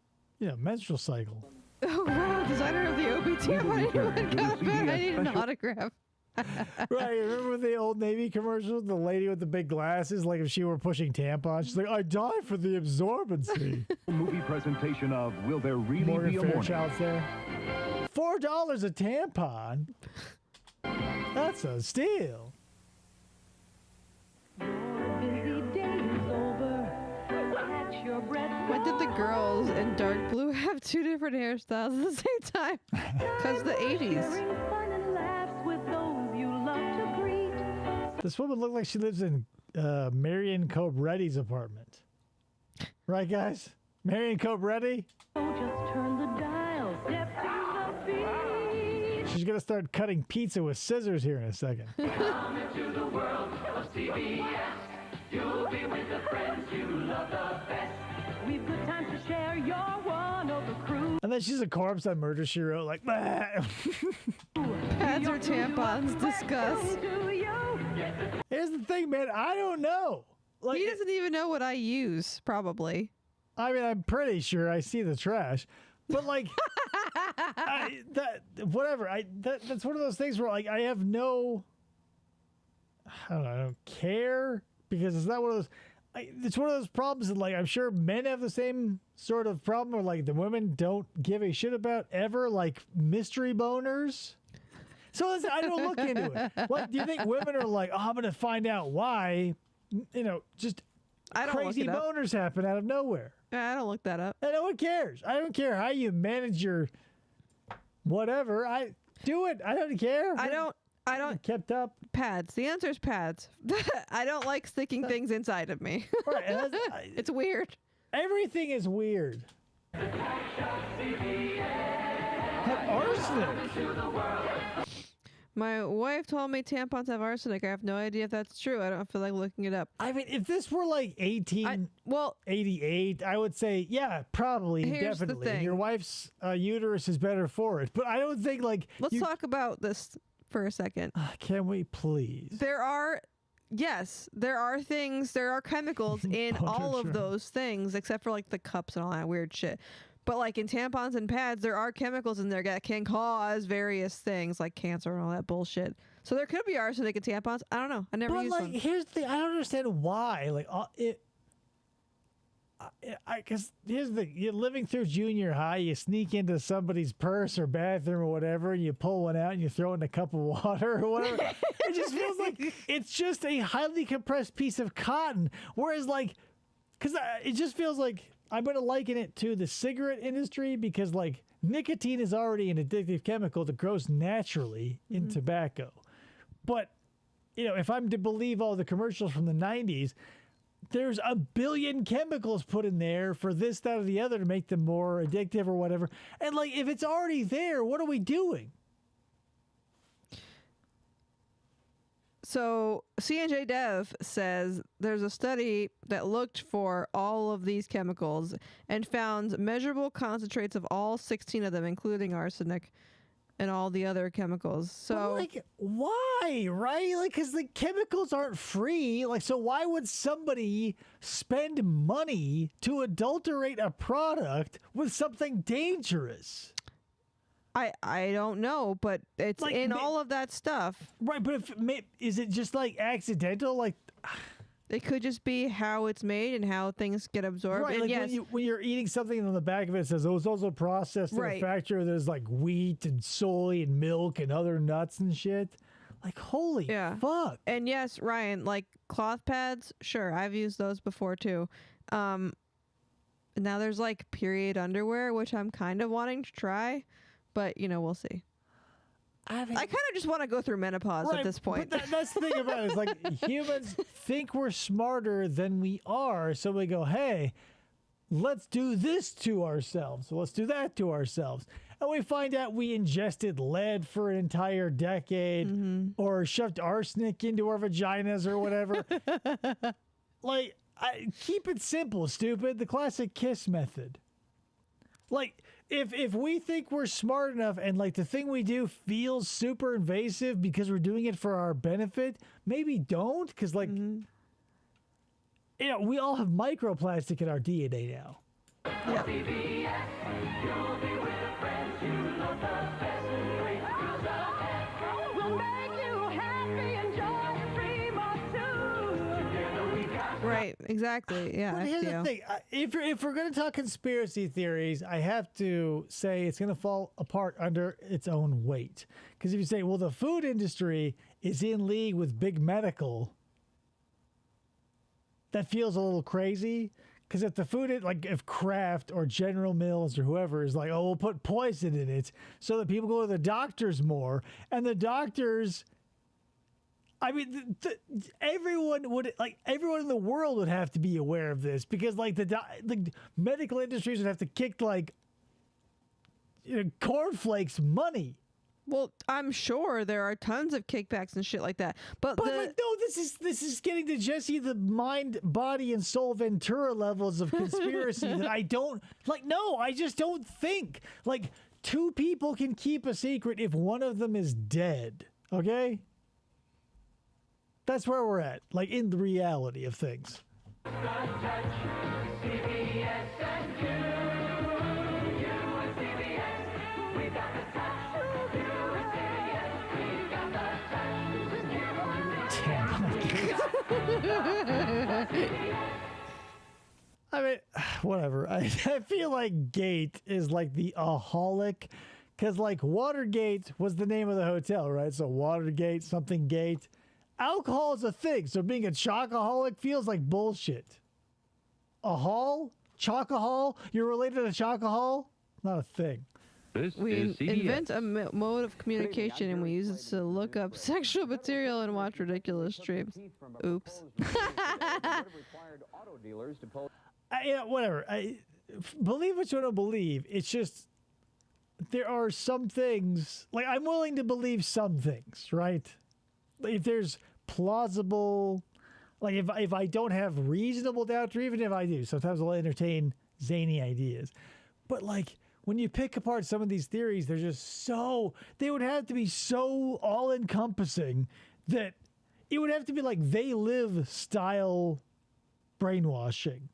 menstrual cycle. Oh wow, designer of the OB team. I need an autograph. Right, remember the old Navy commercial? The lady with the big glasses, like if she were pushing tampons, she's like, I die for the absorbency. Movie presentation of Will There Really Morgan Be a Morning? Fairchild's there. $4 a tampon? That's a steal. Why did the girls in dark blue have two different hairstyles at the same time? Because the 80s. This woman looked like she lives in Marion Cobretti's apartment. Right, guys? Marion Cobretti? She's going to start cutting pizza with scissors here in a second. Come into the world of CBS. You'll be with the friends you love the best. We've good times to share. You're one of the crew. And then she's a corpse on Murder, She Wrote, like, bah. Pads or tampons, discuss. Here's the thing, man. I don't know. Like, He doesn't even know what I use, probably. I mean, I'm pretty sure I see the trash. But, like, that's one of those things where, like, I have no, I don't care, because it's not one of those, it's one of those problems that, like, I'm sure men have the same sort of problem where, like, the women don't give a shit about ever, like, mystery boners. So I don't look into it. Like, do you think women are like, oh, I'm going to find out why, just I don't crazy look it up. boners happen out of nowhere? I don't look that up. And no one cares. I don't care how you manage your whatever. I do it. I don't care. I don't kept up. Pads. The answer is pads. I don't like sticking things inside of me. Right, and It's weird. Everything is weird. Have arsenic. My wife told me tampons have arsenic. I have no idea if that's true. I don't feel like looking it up. I mean, if this were like 1888, I would say, yeah, probably, Here's the definitely. thing. Your wife's uterus is better for it. But I don't think, like... Let's talk about this for a second. Can we please? There are things, there are chemicals in all of those things, except for like the cups and all that weird shit. But like in tampons and pads, there are chemicals in there that can cause various things like cancer and all that bullshit. So there could be arsenic in tampons. I don't know. I never used one. Here's the thing. I don't understand why. Like, I guess here's the you're living through junior high. You sneak into somebody's purse or bathroom or whatever, and you pull one out and you throw it in a cup of water or whatever. It just feels like it's just a highly compressed piece of cotton. Whereas, like, because it just feels like I'm going to liken it to the cigarette industry because, like, nicotine is already an addictive chemical that grows naturally in tobacco. But, you know, if I'm to believe all the commercials from the 90s, there's a billion chemicals put in there for this, that, or the other to make them more addictive or whatever. And, like, if it's already there, what are we doing? So C&J Dev says there's a study that looked for all of these chemicals and found measurable concentrates of all 16 of them, including arsenic and all the other chemicals. So, but, like, why, right? Like, because the chemicals aren't free. Like, so why would somebody spend money to adulterate a product with something dangerous? I don't know, but it's like, in all of that stuff. Right, but is it just, like, accidental? Like, it could just be how it's made and how things get absorbed. Right, and like yes, when you're eating something on the back of it says, oh, it's also processed in a factory. There's, like, wheat and soy and milk and other nuts and shit. Like, holy fuck. And yes, Ryan, like, cloth pads, sure, I've used those before, too. Now there's, like, period underwear, which I'm kind of wanting to try. But, you know, we'll see. I kind of just want to go through menopause at this point. But that's the thing about it. Is like humans think we're smarter than we are. So we go, hey, let's do this to ourselves. So let's do that to ourselves. And we find out we ingested lead for an entire decade or shoved arsenic into our vaginas or whatever. Like, keep it simple, stupid. The classic KISS method. Like, if we think we're smart enough and, like, the thing we do feels super invasive because we're doing it for our benefit, maybe don't. Because, like, you know, we all have microplastic in our DNA now. Right, exactly. Yeah. But here's the thing. If we're going to talk conspiracy theories, I have to say it's going to fall apart under its own weight. Because if you say, well, the food industry is in league with big medical, that feels a little crazy. Because if the food, like if Kraft or General Mills or whoever is like, oh, we'll put poison in it so that people go to the doctors more, and the doctors... I mean, everyone in the world would have to be aware of this because, like, the medical industries would have to kick, like, you know, cornflakes money. Well, I'm sure there are tons of kickbacks and shit like that. But like, no, this is getting to Jesse the mind, body, and soul Ventura levels of conspiracy that I don't like. No, I just don't think like two people can keep a secret if one of them is dead. Okay. That's where we're at, like in the reality of things. I mean, whatever. I feel like Gate is like the aholic, because like Watergate was the name of the hotel, right? So Watergate, something Gate. Alcohol is a thing, so being a chocoholic feels like bullshit. A hall? Chocohol? You're related to chocohol? Not a thing. We invent a mode of communication and we use it to look up sexual material and watch ridiculous streams. Oops. Yeah, whatever. Believe what you don't believe. It's just there are some things, like I'm willing to believe some things, right? If there's plausible, like if I don't have reasonable doubt, or even if I do, sometimes I'll entertain zany ideas. But like when you pick apart some of these theories, they're just they would have to be so all-encompassing that it would have to be like They Live style brainwashing.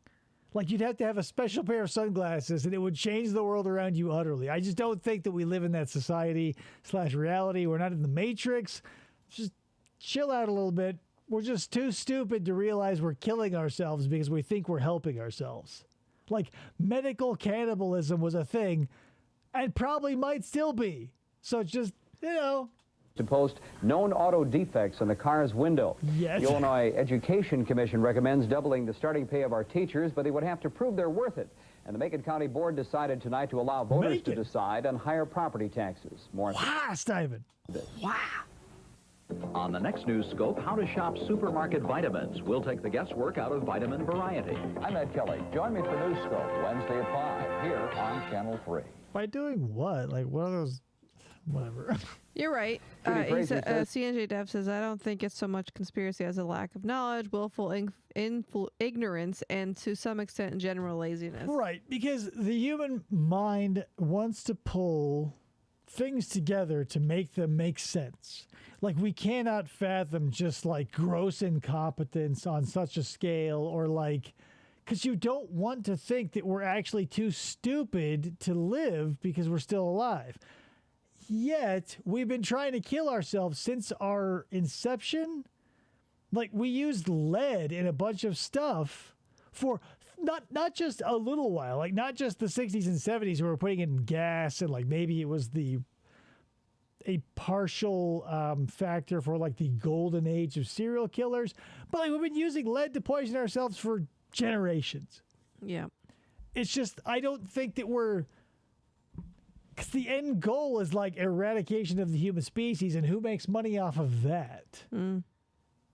Like you'd have to have a special pair of sunglasses and it would change the world around you utterly. I just don't think that we live in that society/reality. We're not in the Matrix. Just chill out a little bit. We're just too stupid to realize we're killing ourselves because we think we're helping ourselves. Like, medical cannibalism was a thing and probably might still be. So it's just, to post known auto defects in the car's window. Yes. The Illinois Education Commission recommends doubling the starting pay of our teachers, but they would have to prove they're worth it. And the Macon County Board decided tonight to allow voters to decide on higher property taxes. More wow, Steven. Wow. On the next news scope, how to shop supermarket vitamins. We'll take the guesswork out of vitamin variety. I'm Ed Kelly. Join me for News Scope Wednesday at 5 here on Channel 3. By doing what? Like, what are those? Whatever. You're right. CNJ Dev says, I don't think it's so much conspiracy as a lack of knowledge, willful ignorance, and to some extent general laziness. Right, because the human mind wants to pull things together to make them make sense. Like, we cannot fathom just like gross incompetence on such a scale, or like, because you don't want to think that we're actually too stupid to live because we're still alive. Yet, we've been trying to kill ourselves since our inception. Like, we used lead in a bunch of stuff for not just a little while, like not just the 60s and 70s where we're putting in gas and like maybe it was a partial factor for like the golden age of serial killers, but like we've been using lead to poison ourselves for generations. Yeah. It's just, I don't think that because the end goal is like eradication of the human species, and who makes money off of that?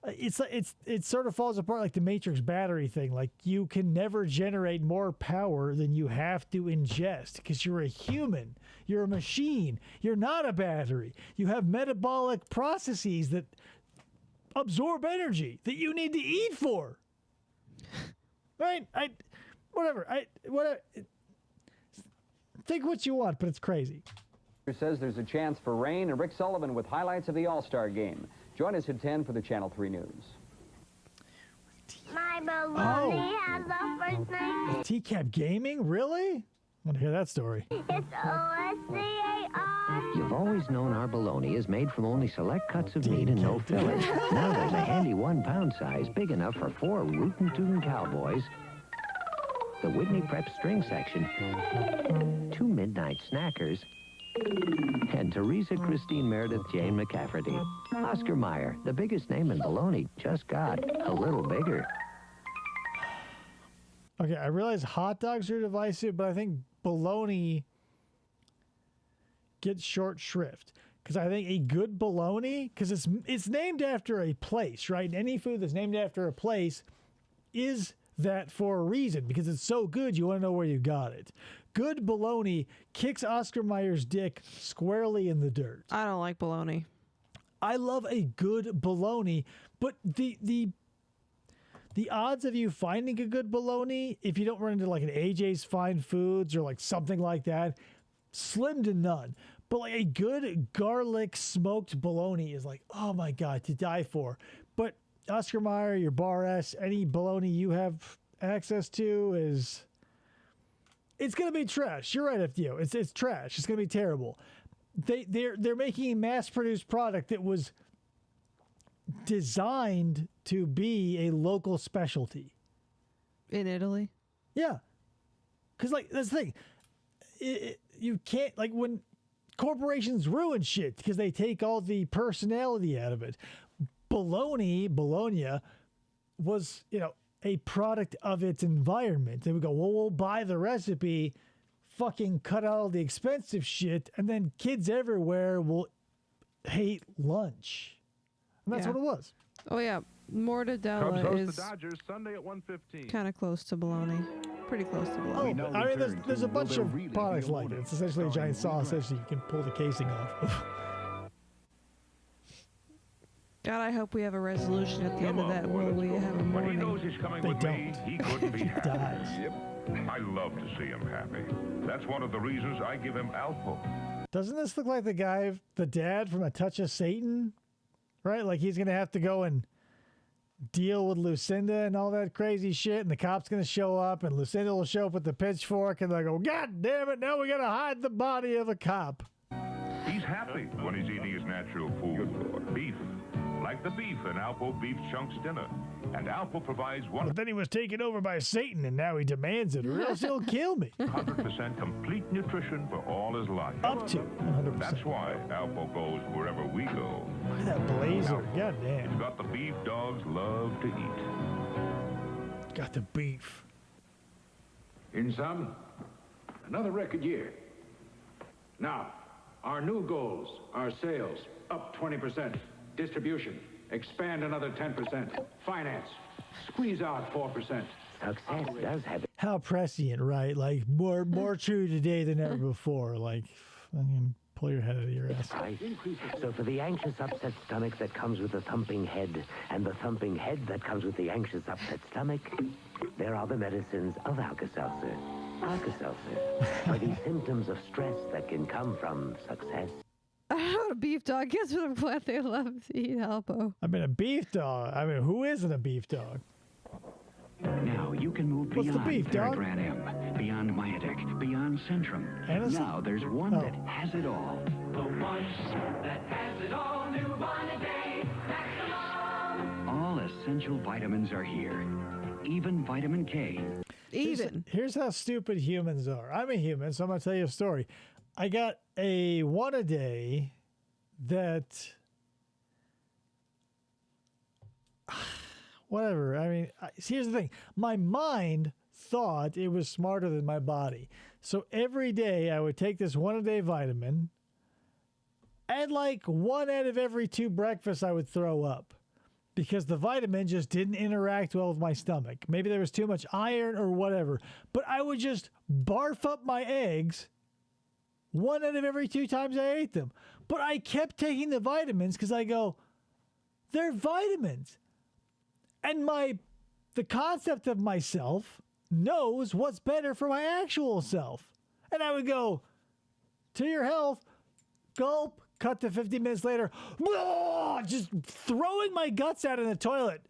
It sort of falls apart like the Matrix battery thing. Like, you can never generate more power than you have to ingest because you're a human. You're a machine. You're not a battery. You have metabolic processes that absorb energy that you need to eat for. Right? Whatever. Think what you want, but it's crazy. Says there's a chance for rain, and Rick Sullivan with highlights of the All-Star game. Join us at 10 for the Channel 3 News. My baloney has a first name. TCAP Gaming? Really? I want to hear that story. It's O-S-C-A-R. You've always known our bologna is made from only select cuts of meat and no fillers. Now there's a handy 1 pound size big enough for 4 rootin' tootin' cowboys, the Whitney Prep string section, 2 midnight snackers, and Teresa Christine Meredith Jane McCafferty. Oscar Mayer, the biggest name in bologna, just got a little bigger. Okay, I realize hot dogs are divisive, but I think bologna gets short shrift. Because I think a good bologna, because it's named after a place, right? And any food that's named after a place is that for a reason, because it's so good you want to know where you got it. Good bologna kicks Oscar Mayer's dick squarely in the dirt. I don't like bologna. I love a good bologna, but the odds of you finding a good bologna, if you don't run into like an AJ's Fine Foods or like something like that, slim to none. But like a good garlic smoked bologna is like, oh my God, to die for. But Oscar Mayer, your Bar S, any bologna you have access to it's going to be trash. You're right, FDO. It's trash. It's going to be terrible. They're making a mass-produced product that was designed to be a local specialty. In Italy? Yeah. Because, like, that's the thing. You can't, like, when corporations ruin shit because they take all the personality out of it. Bologna was, a product of its environment. They would go, well, we'll buy the recipe, fucking cut out all the expensive shit, and then kids everywhere will hate lunch. And that's what it was. Oh, yeah. Mortadella is the Dodgers Sunday at 1:15. kind of close to bologna. Pretty close to bologna. Oh, I mean, there's a bunch of products like it. It's essentially a giant sausage that you can pull the casing off. God, I hope we have a resolution at the end of that. Will we have a When he morning? knows he's coming with me, he couldn't be happy. Yep. I love to see him happy. That's one of the reasons I give him Alpo. Doesn't this look like the dad from A Touch of Satan? Right? Like he's going to have to go and deal with Lucinda and all that crazy shit, and the cop's going to show up, and Lucinda will show up with the pitchfork, and they'll go, God damn it, now we got to hide the body of a cop. He's happy when he's eating his natural food. Beef, like the beef in Alpo Beef Chunks dinner. And Alpo provides But then he was taken over by Satan, and now he demands it, or else he'll kill me. 100% complete nutrition for all his life. Up to 100%. That's why Alpo goes wherever we go. Look at that blazer. God damn. It's got the beef dogs love to eat. Got the beef. In sum, another record year. Now, our new goals are sales up 20%, distribution expand another 10%, finance squeeze out 4%. Success does have. How prescient, right? Like more true today than ever before. Like, fucking pull your head out of your ass. Right. So for the anxious, upset stomach that comes with the thumping head, and the thumping head that comes with the anxious, upset stomach, there are the medicines of Alka-Seltzer. Alka-Seltzer for these symptoms of stress that can come from success. I don't know what a beef dog is, but I'm glad they love to eat Alpo. I mean, a beef dog. I mean, who isn't a beef dog? Now you can move What's the beyond beef, dog? Theragram M, beyond Myadec, beyond Centrum. Anacin? Now there's one that has it all. The one that has it all, new one a day, maximum. All essential vitamins are here. Even vitamin K. Here's how stupid humans are. I'm a human, so I'm going to tell you a story. I got a one a day that... Whatever. I mean, here's the thing. My mind thought it was smarter than my body. So every day I would take this one a day vitamin, and like 1 out of every 2 breakfasts I would throw up because the vitamin just didn't interact well with my stomach. Maybe there was too much iron or whatever. But I would just barf up my eggs 1 out of every 2 times I ate them. But I kept taking the vitamins because I go, they're vitamins. And the concept of myself knows what's better for my actual self. And I would go, to your health, gulp, cut to 50 minutes later, just throwing my guts out in the toilet.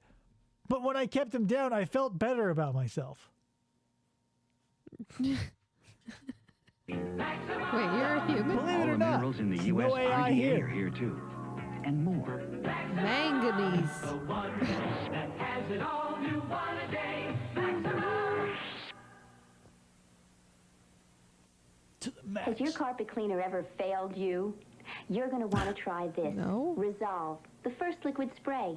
But when I kept them down, I felt better about myself. Wait, you're a human? Believe it or All the not, minerals in the there's U.S. no AI RDA here. are here too. And more. Manganese. The one that has it all, new one a day, maximum. Has your carpet cleaner ever failed you? You're going to want to try this. No. Resolve, the first liquid spray.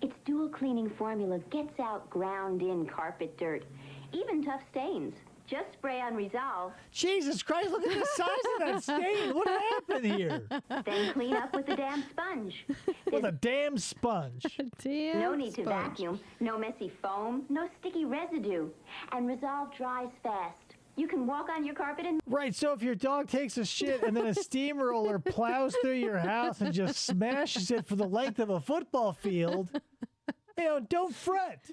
Its dual cleaning formula gets out ground-in carpet dirt, even tough stains. Just spray on Resolve. Jesus Christ, look at the size of that stain. What happened here? Then clean up with a damn sponge. With a damn sponge. No need to vacuum, no messy foam, no sticky residue. And Resolve dries fast. You can walk on your carpet and... Right, so if your dog takes a shit and then a steamroller plows through your house and just smashes it for the length of a football field, you know, don't fret.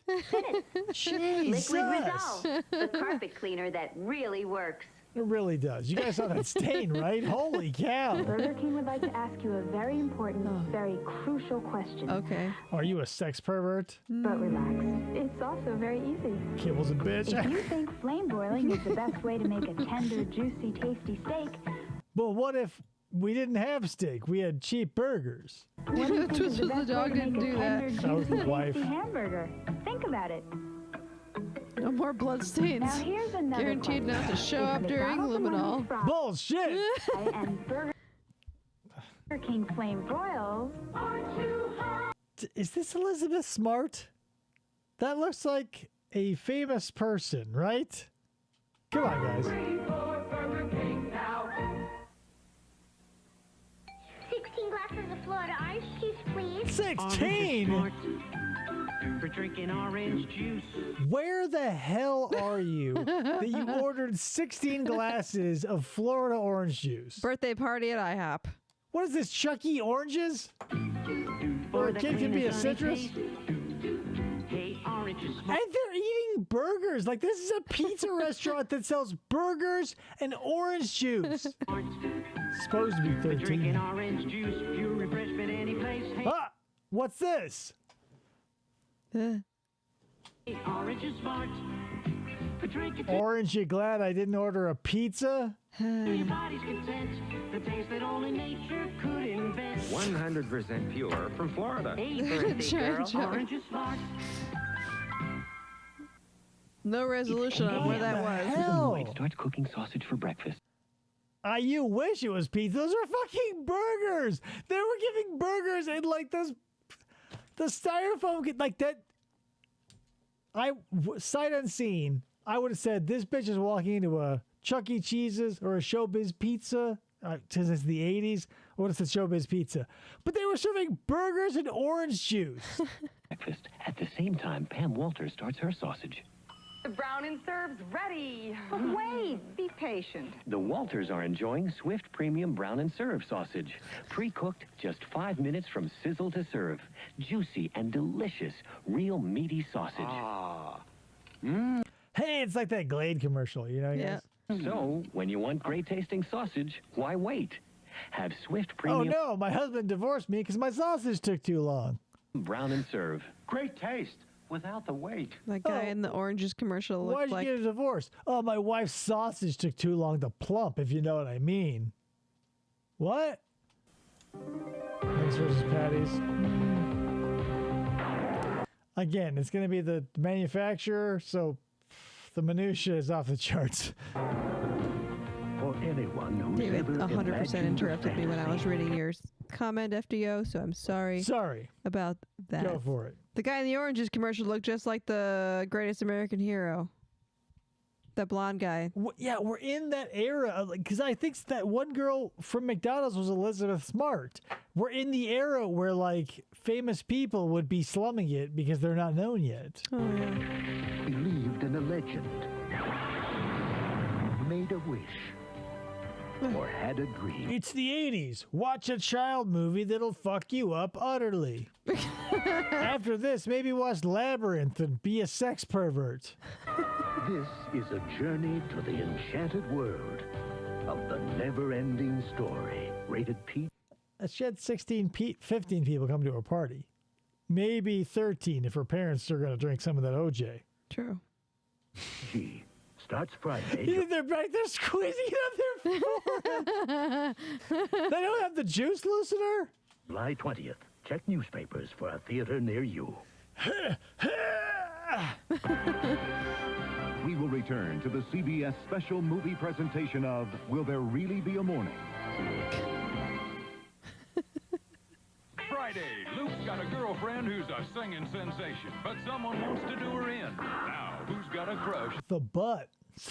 Jesus. Liquid Resolve, the carpet cleaner that really works. It really does. You guys saw that stain, right? Holy cow. Burger King would like to ask you a very important, very crucial question. Okay. Are you a sex pervert? But relax. It's also very easy. Kibble's a bitch. If you think flame broiling is the best way to make a tender, juicy, tasty steak, But what if we didn't have steak? We had cheap burgers. what do you think is the best way to make a tender, That was juicy, the wife. tasty hamburger? Think about it. No more bloodstains. Now here's another Guaranteed not to question. show up Is during McDonald's the one luminol. who's fried Bullshit. and Burger King flame broils. Is this Elizabeth Smart? That looks like a famous person, right? Come on, guys. 16 glasses of Florida orange juice, please. 16? For drinking orange juice. Where the hell are you that you ordered 16 glasses of Florida orange juice? Birthday party at IHOP. What is this, Chucky oranges? Or a kid can be a citrus? Hey, orange is And they're eating burgers. Like, this is a pizza restaurant that sells burgers and orange juice. Supposed to be 13. drinking orange juice, pure refreshment any place. Hey, Ah, what's this? orange is smart. Orange, you glad I didn't order a pizza? Your body's content, the taste that only nature could invent. 100% pure from Florida. Hey, birthday girl, Chug. orange is smart. No resolution on where that was. Wait, start cooking sausage for breakfast. You wish it was pizza. Those are fucking burgers. They were giving burgers in like the styrofoam, like that. Sight unseen, I would have said this bitch is walking into a Chuck E. Cheese's or a Showbiz Pizza. Since it's the 80s, I would have said Showbiz Pizza. But they were serving burgers and orange juice. Breakfast. At the same time, Pam Walter starts her sausage. The brown and serve's ready. But wait, be patient. The Walters are enjoying Swift Premium Brown and Serve sausage. Pre-cooked, just 5 minutes from sizzle to serve. Juicy and delicious, real meaty sausage. Hey, it's like that Glade commercial, you know? Yeah. So, when you want great tasting sausage, why wait? Have Swift Premium Oh no, my husband divorced me because my sausage took too long. Brown and Serve. Great taste without the weight. That guy in the oranges commercial looked Why'd you like... get a divorce? Oh, my wife's sausage took too long to plump, if you know what I mean. What? Eggs versus patties. Again, it's going to be the manufacturer, so the minutia is off the charts. For anyone who's David ever 100% imagined interrupted me when I was fantasy. reading your comment, FDO, so I'm sorry. Sorry. About that. Go for it. The guy in the oranges commercial looked just like the Greatest American Hero. That blonde guy. Yeah, we're in that era because I think that one girl from McDonald's was Elizabeth Smart. We're in the era where like famous people would be slumming it because they're not known yet. Oh yeah. Believed in a legend. Made a wish. Or had a dream. It's the 80s. Watch a child movie that'll fuck you up utterly. After this, maybe watch Labyrinth and be a sex pervert. This is a journey to the enchanted world of the never-ending story. Rated P. She had 15 people come to her party. Maybe 13 if her parents are going to drink some of that OJ. True. G. Starts Friday. You think they're back there squeezing it on their forehead? They don't have the juice loosener? July 20th. Check newspapers for a theater near you. We will return to the CBS special movie presentation of Will There Really Be a Morning? Friday, Luke's got a girlfriend who's a singing sensation, but someone wants to do her in. Now, who's got a crush? The butt.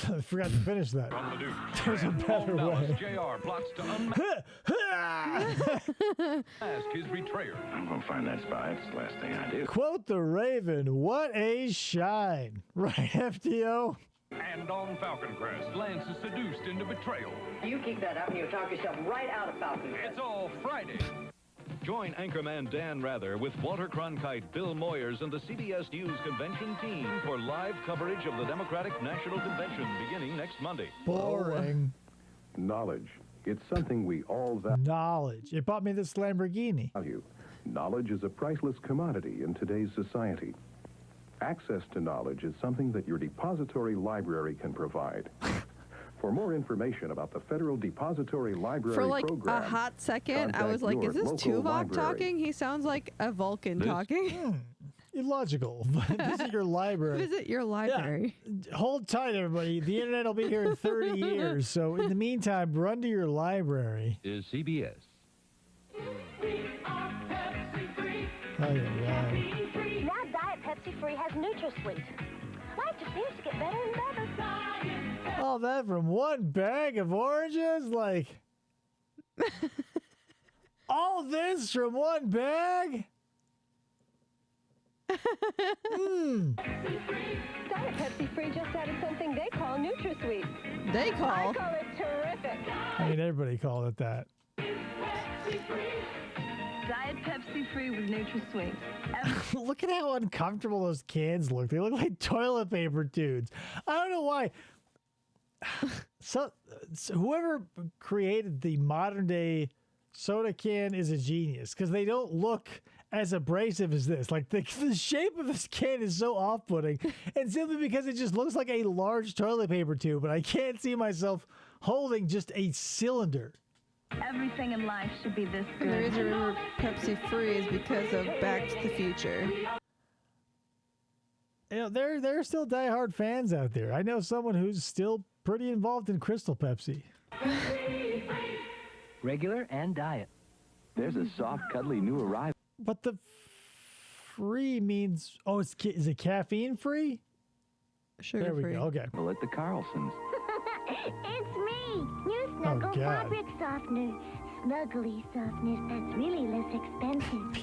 I forgot to finish that. From the Deuce. There's a better way. JR plots to unmask his betrayer. I'm gonna find that spy. It's the last thing I do. Quote the Raven, what a shine. Right, FTO? And on Falcon Crest, Lance is seduced into betrayal. You keep that up and you'll talk yourself right out of Falcon Crest. It's all Friday. Join anchorman Dan Rather with Walter Cronkite, Bill Moyers, and the CBS News convention team for live coverage of the Democratic National Convention beginning next Monday. Boring. Knowledge. It's something we all value. Knowledge. It bought me this Lamborghini. Knowledge is a priceless commodity in today's society. Access to knowledge is something that your depository library can provide. For more information about the Federal Depository Library For like program, a hot second, I was contact like, your is this local Tuvok library. talking? He sounds like a Vulcan talking. Illogical. Visit your library. Visit your library. Yeah. Hold tight, everybody. The internet will be here in 30 years. So in the meantime, run to your library. Is CBS. Oh, yeah. Now Diet Pepsi Free has NutraSweet. Life just seems to get better and better. All that from one bag of oranges? Like, all this from one bag? Diet Pepsi Free just added something they call NutraSweet. They call? I call it terrific. I mean, everybody called it that. Diet Pepsi Free with NutraSweet. Look at how uncomfortable those cans look. They look like toilet paper dudes. I don't know why. So whoever created the modern day soda can is a genius because they don't look as abrasive as this. Like the shape of this can is so off-putting, and simply because it just looks like a large toilet paper tube, but I can't see myself holding just a cylinder. Everything in life should be this good. The reason I remember Pepsi Free is because of Back to the Future. You know, there are still diehard fans out there. I know someone who's still pretty involved in Crystal Pepsi. Regular and diet. There's a soft, cuddly new arrival. But the free means, oh, is it caffeine free? Sugar there we free. go. Okay. Well, at the Carlsons. It's me, new Snuggle Fabric Softener. Snuggly softness that's really less expensive.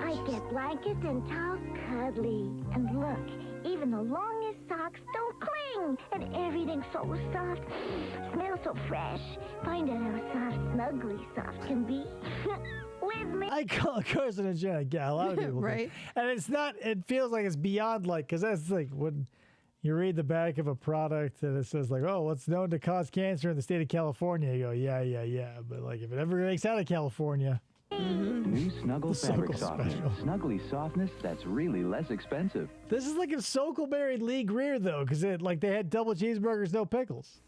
I get blankets and towels cuddly. And look, even the longest socks don't cling. And everything's so soft. Smells so fresh. Find out how soft Snuggly Soft can be. With me. I call it carcinogenic. Yeah, a lot of people Right. do. And it's not, it feels like it's beyond like, because that's like when you read the back of a product and it says like, oh, what's known to cause cancer in the state of California? You go, yeah. But like if it ever makes out of California. New Snuggle Fabric Softener. Special. Snuggly softness that's really less expensive. This is like if Sokol married Lee Greer, though, because like they had double cheeseburgers, no pickles.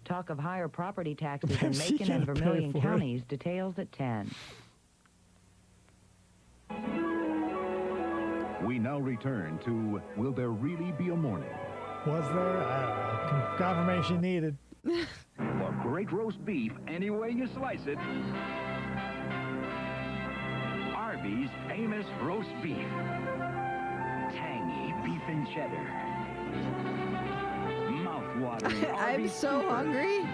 Talk of higher property taxes in Pepsi Macon and gotta pay Vermilion for it. counties. Details at 10. We now return to Will There Really Be a Morning? Was there? I don't know. Confirmation needed. For great roast beef, any way you slice it. Arby's famous roast beef. Tangy beef and cheddar. Mouth-watering I'm Arby's so Super. hungry.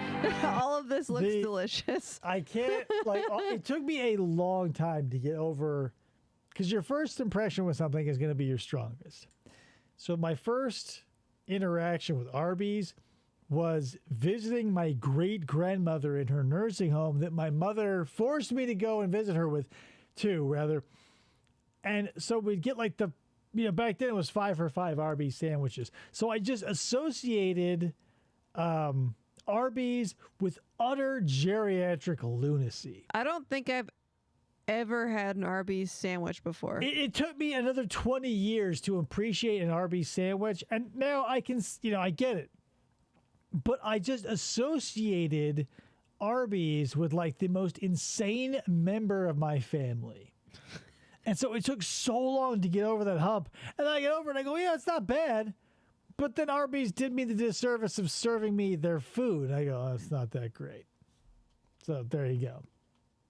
All of this looks delicious. I can't, like, it took me a long time to get over, because your first impression with something is going to be your strongest. So my first interaction with Arby's was visiting my great-grandmother in her nursing home that my mother forced me to go and visit her with, rather. And so we'd get like the, back then it was 5 for $5 Arby's sandwiches. So I just associated Arby's with utter geriatric lunacy. I don't think I've ever had an Arby's sandwich before. It took me another 20 years to appreciate an Arby's sandwich, and now I can, I get it. But I just associated Arby's with like the most insane member of my family. And so it took so long to get over that hump. And then I get over it and I go, yeah, it's not bad. But then Arby's did me the disservice of serving me their food. I go, oh, it's not that great. So there you go.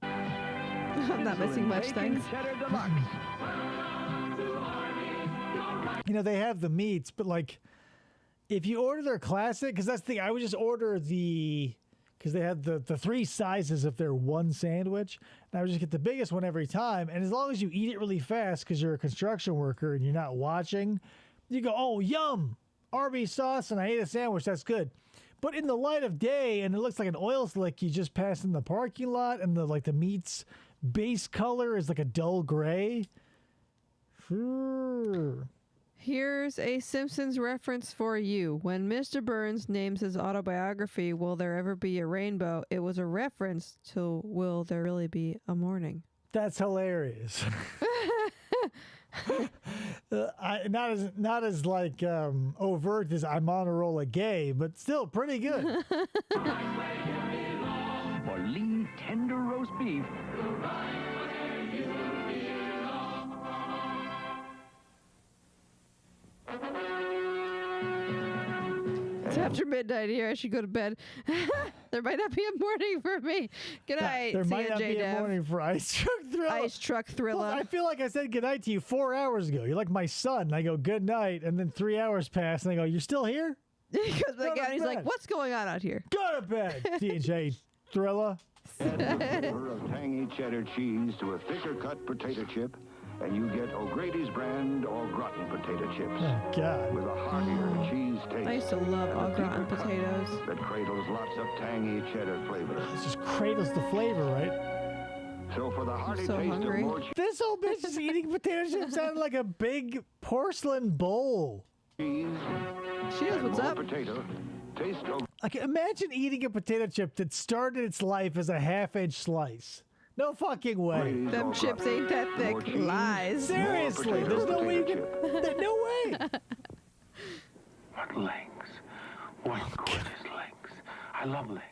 I'm not missing much, thanks. They have the meats, but like, if you order their classic, because that's the thing, I would just order because they had the 3 sizes of their one sandwich, and I would just get the biggest one every time. And as long as you eat it really fast, because you're a construction worker and you're not watching, you go, oh, yum, Arby's sauce, and I ate a sandwich, that's good. But in the light of day, and it looks like an oil slick you just passed in the parking lot, and the meat's base color is like a dull gray. Here's a Simpsons reference for you. When Mr. Burns names his autobiography, Will There Ever Be a Rainbow? It was a reference to Will There Really Be a Morning? That's hilarious. Not as like overt as I'm on a roll of gay, but still pretty good. For lean, tender roast beef. It's after midnight here. I should go to bed. There might not be a morning for me. Good night. There might not be a Dev. morning for Ice Truck Thriller. Ice Truck Thriller. Well, I feel like I said goodnight to you 4 hours ago. You're like my son. And I go, good night. And then 3 hours pass. And I go, you're still here? He goes Go back to out and he's like, bed. what's going on out here? Go to bed, DJ Thriller. Add a flavor of tangy cheddar cheese to a thicker cut potato chip, and you get O'Grady's brand au gratin potato chips. Oh, God. With a heartier cheese taste. I used to love au gratin potatoes. That cradles lots of tangy cheddar flavor. It just cradles the flavor, right? So for the hearty so taste hungry. of more This old bitch is eating potato chips out of like a big porcelain bowl. cheese She knows and what's more up. potato, taste of Like, imagine eating a potato chip that started its life as a half-inch slice. No fucking way. Them chips ain't that thick. Lies. Seriously, there's no way you can. There's no way. What legs? What gorgeous legs. I love legs.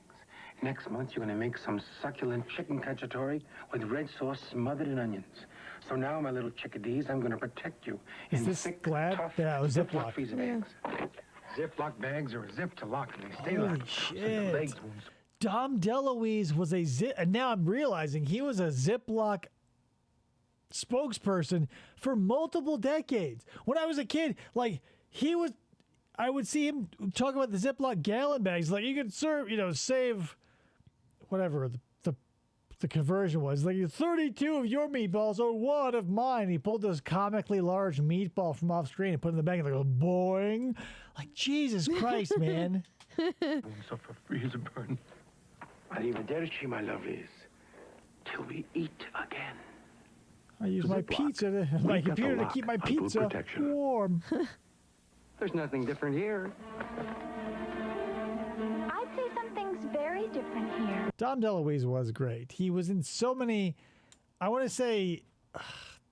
Next month, you're going to make some succulent chicken cacciatore with red sauce smothered in onions. So now, my little chickadees, I'm going to protect you Is in this thick, glad? tough Yeah, it was Ziploc Ziploc. freezer bags. Ziploc bags are a zip to lock, and they stay Holy locked. So your shit. legs won't. Dom DeLuise was a and now I'm realizing he was a Ziploc spokesperson for multiple decades. When I was a kid, like I would see him talk about the Ziploc gallon bags. Like you could serve, save whatever the conversion was. Like 32 of your meatballs or one of mine. He pulled this comically large meatball from off screen and put it in the bag and they go boing. Like Jesus Christ, man. Suffer freeze and burn. Arrivederci, my lovelies. Till we eat again. I use my pizza my computer to keep my pizza warm. There's nothing different here. I'd say something's very different here. Dom DeLuise was great. He was in so many. I want to say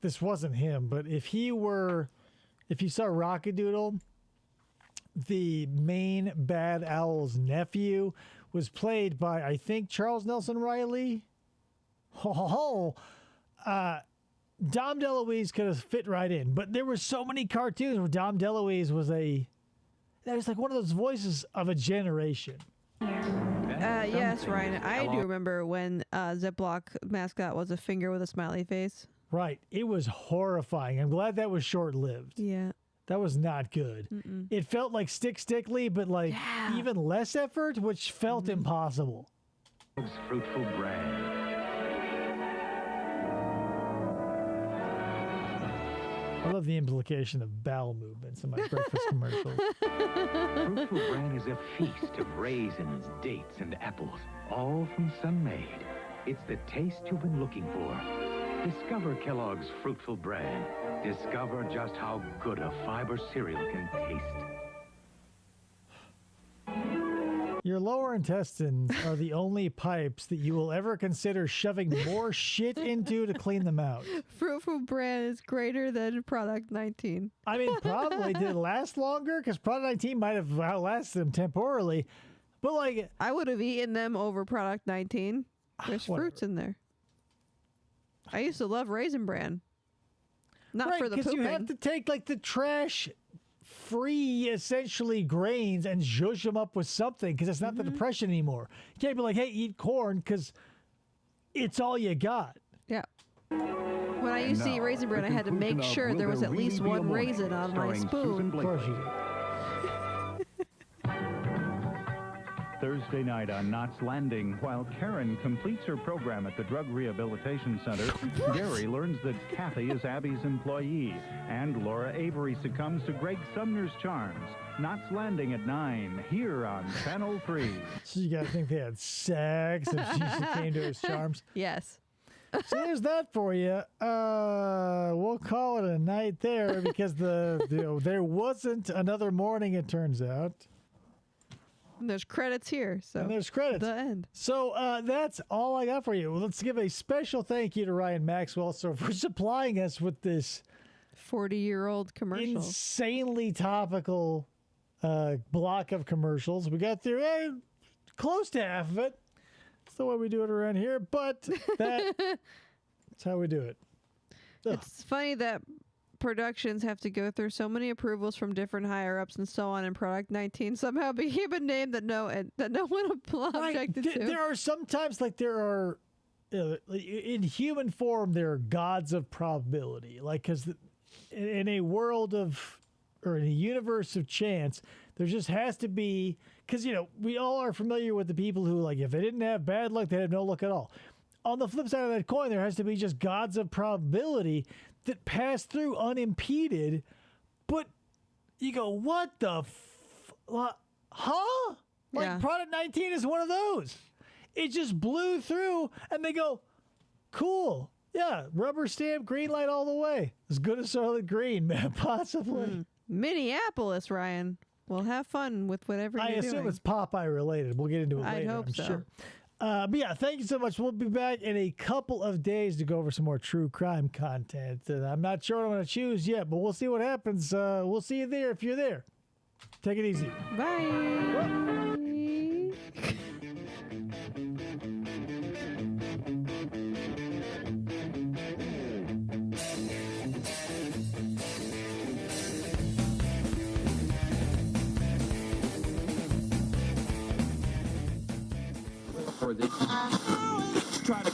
this wasn't him, but if you saw Rockadoodle, the main Bad Owl's nephew was played by, I think, Charles Nelson Riley. Dom DeLuise could have fit right in, but there were so many cartoons where Dom DeLuise was that was like one of those voices of a generation. Yes, Ryan. I do remember when Ziploc mascot was a finger with a smiley face. Right. It was horrifying. I'm glad that was short-lived. Yeah. That was not good. It felt like Stickly, but like even less effort, which felt impossible. Fruitful bran. I love the implication of bowel movements in my breakfast commercials. Fruitful bran is a feast of raisins, dates, and apples, all from Sun-Maid. It's the taste you've been looking for. Discover Kellogg's Fruitful Bran. Discover just how good a fiber cereal can taste. Your lower intestines are the only pipes that you will ever consider shoving more shit into to clean them out. Fruitful Bran is greater than Product 19. I mean, probably did it last longer? Because Product 19 might have outlasted them temporarily. But like, I would have eaten them over Product 19. There's fruits in there. I used to love Raisin Bran. Not for the pooping. Because you have to take like the trash-free, essentially, grains and zhuzh them up with something because it's not the depression anymore. You can't be like, hey, eat corn because it's all you got. Yeah. When I used to eat Raisin Bran, I had to make sure there was at least one raisin on my spoon. Of course you did. Thursday night on Knott's Landing, while Karen completes her program at the Drug Rehabilitation Center, Gary learns that Kathy is Abby's employee, and Laura Avery succumbs to Greg Sumner's charms. Knott's Landing at 9, here on Channel 3. So you gotta think they had sex and she came to his charms. Yes. So there's that for you. We'll call it a night there because there wasn't another morning, it turns out. And there's credits here. So and there's credits. The end. So that's all I got for you. Well, let's give a special thank you to Ryan Maxwell for supplying us with this 40-year-old commercial. Insanely topical block of commercials. We got through close to half of it. That's the way we do it around here, but that's how we do it. Ugh. It's funny that productions have to go through so many approvals from different higher ups and so on, and Product 19 somehow became a name that no one objected to. There are sometimes there are in human form there are gods of probability, like because in a world of or in a universe of chance, there just has to be because we all are familiar with the people who if they didn't have bad luck, they have no luck at all. On the flip side of that coin, there has to be just gods of probability that pass through unimpeded, but you go, what the huh? Product 19 is one of those. It just blew through, and they go, cool. Yeah, rubber stamp, green light all the way. As good as solid green, man, possibly. Minneapolis, Ryan. We'll have fun with whatever you're doing. I assume it's Popeye related. We'll get into it later, I hope I'm so. sure. But yeah, thank you so much. We'll be back in a couple of days to go over some more true crime content. I'm not sure what I'm going to choose yet, but we'll see what happens. We'll see you there if you're there. Take it easy. Bye. For this, try to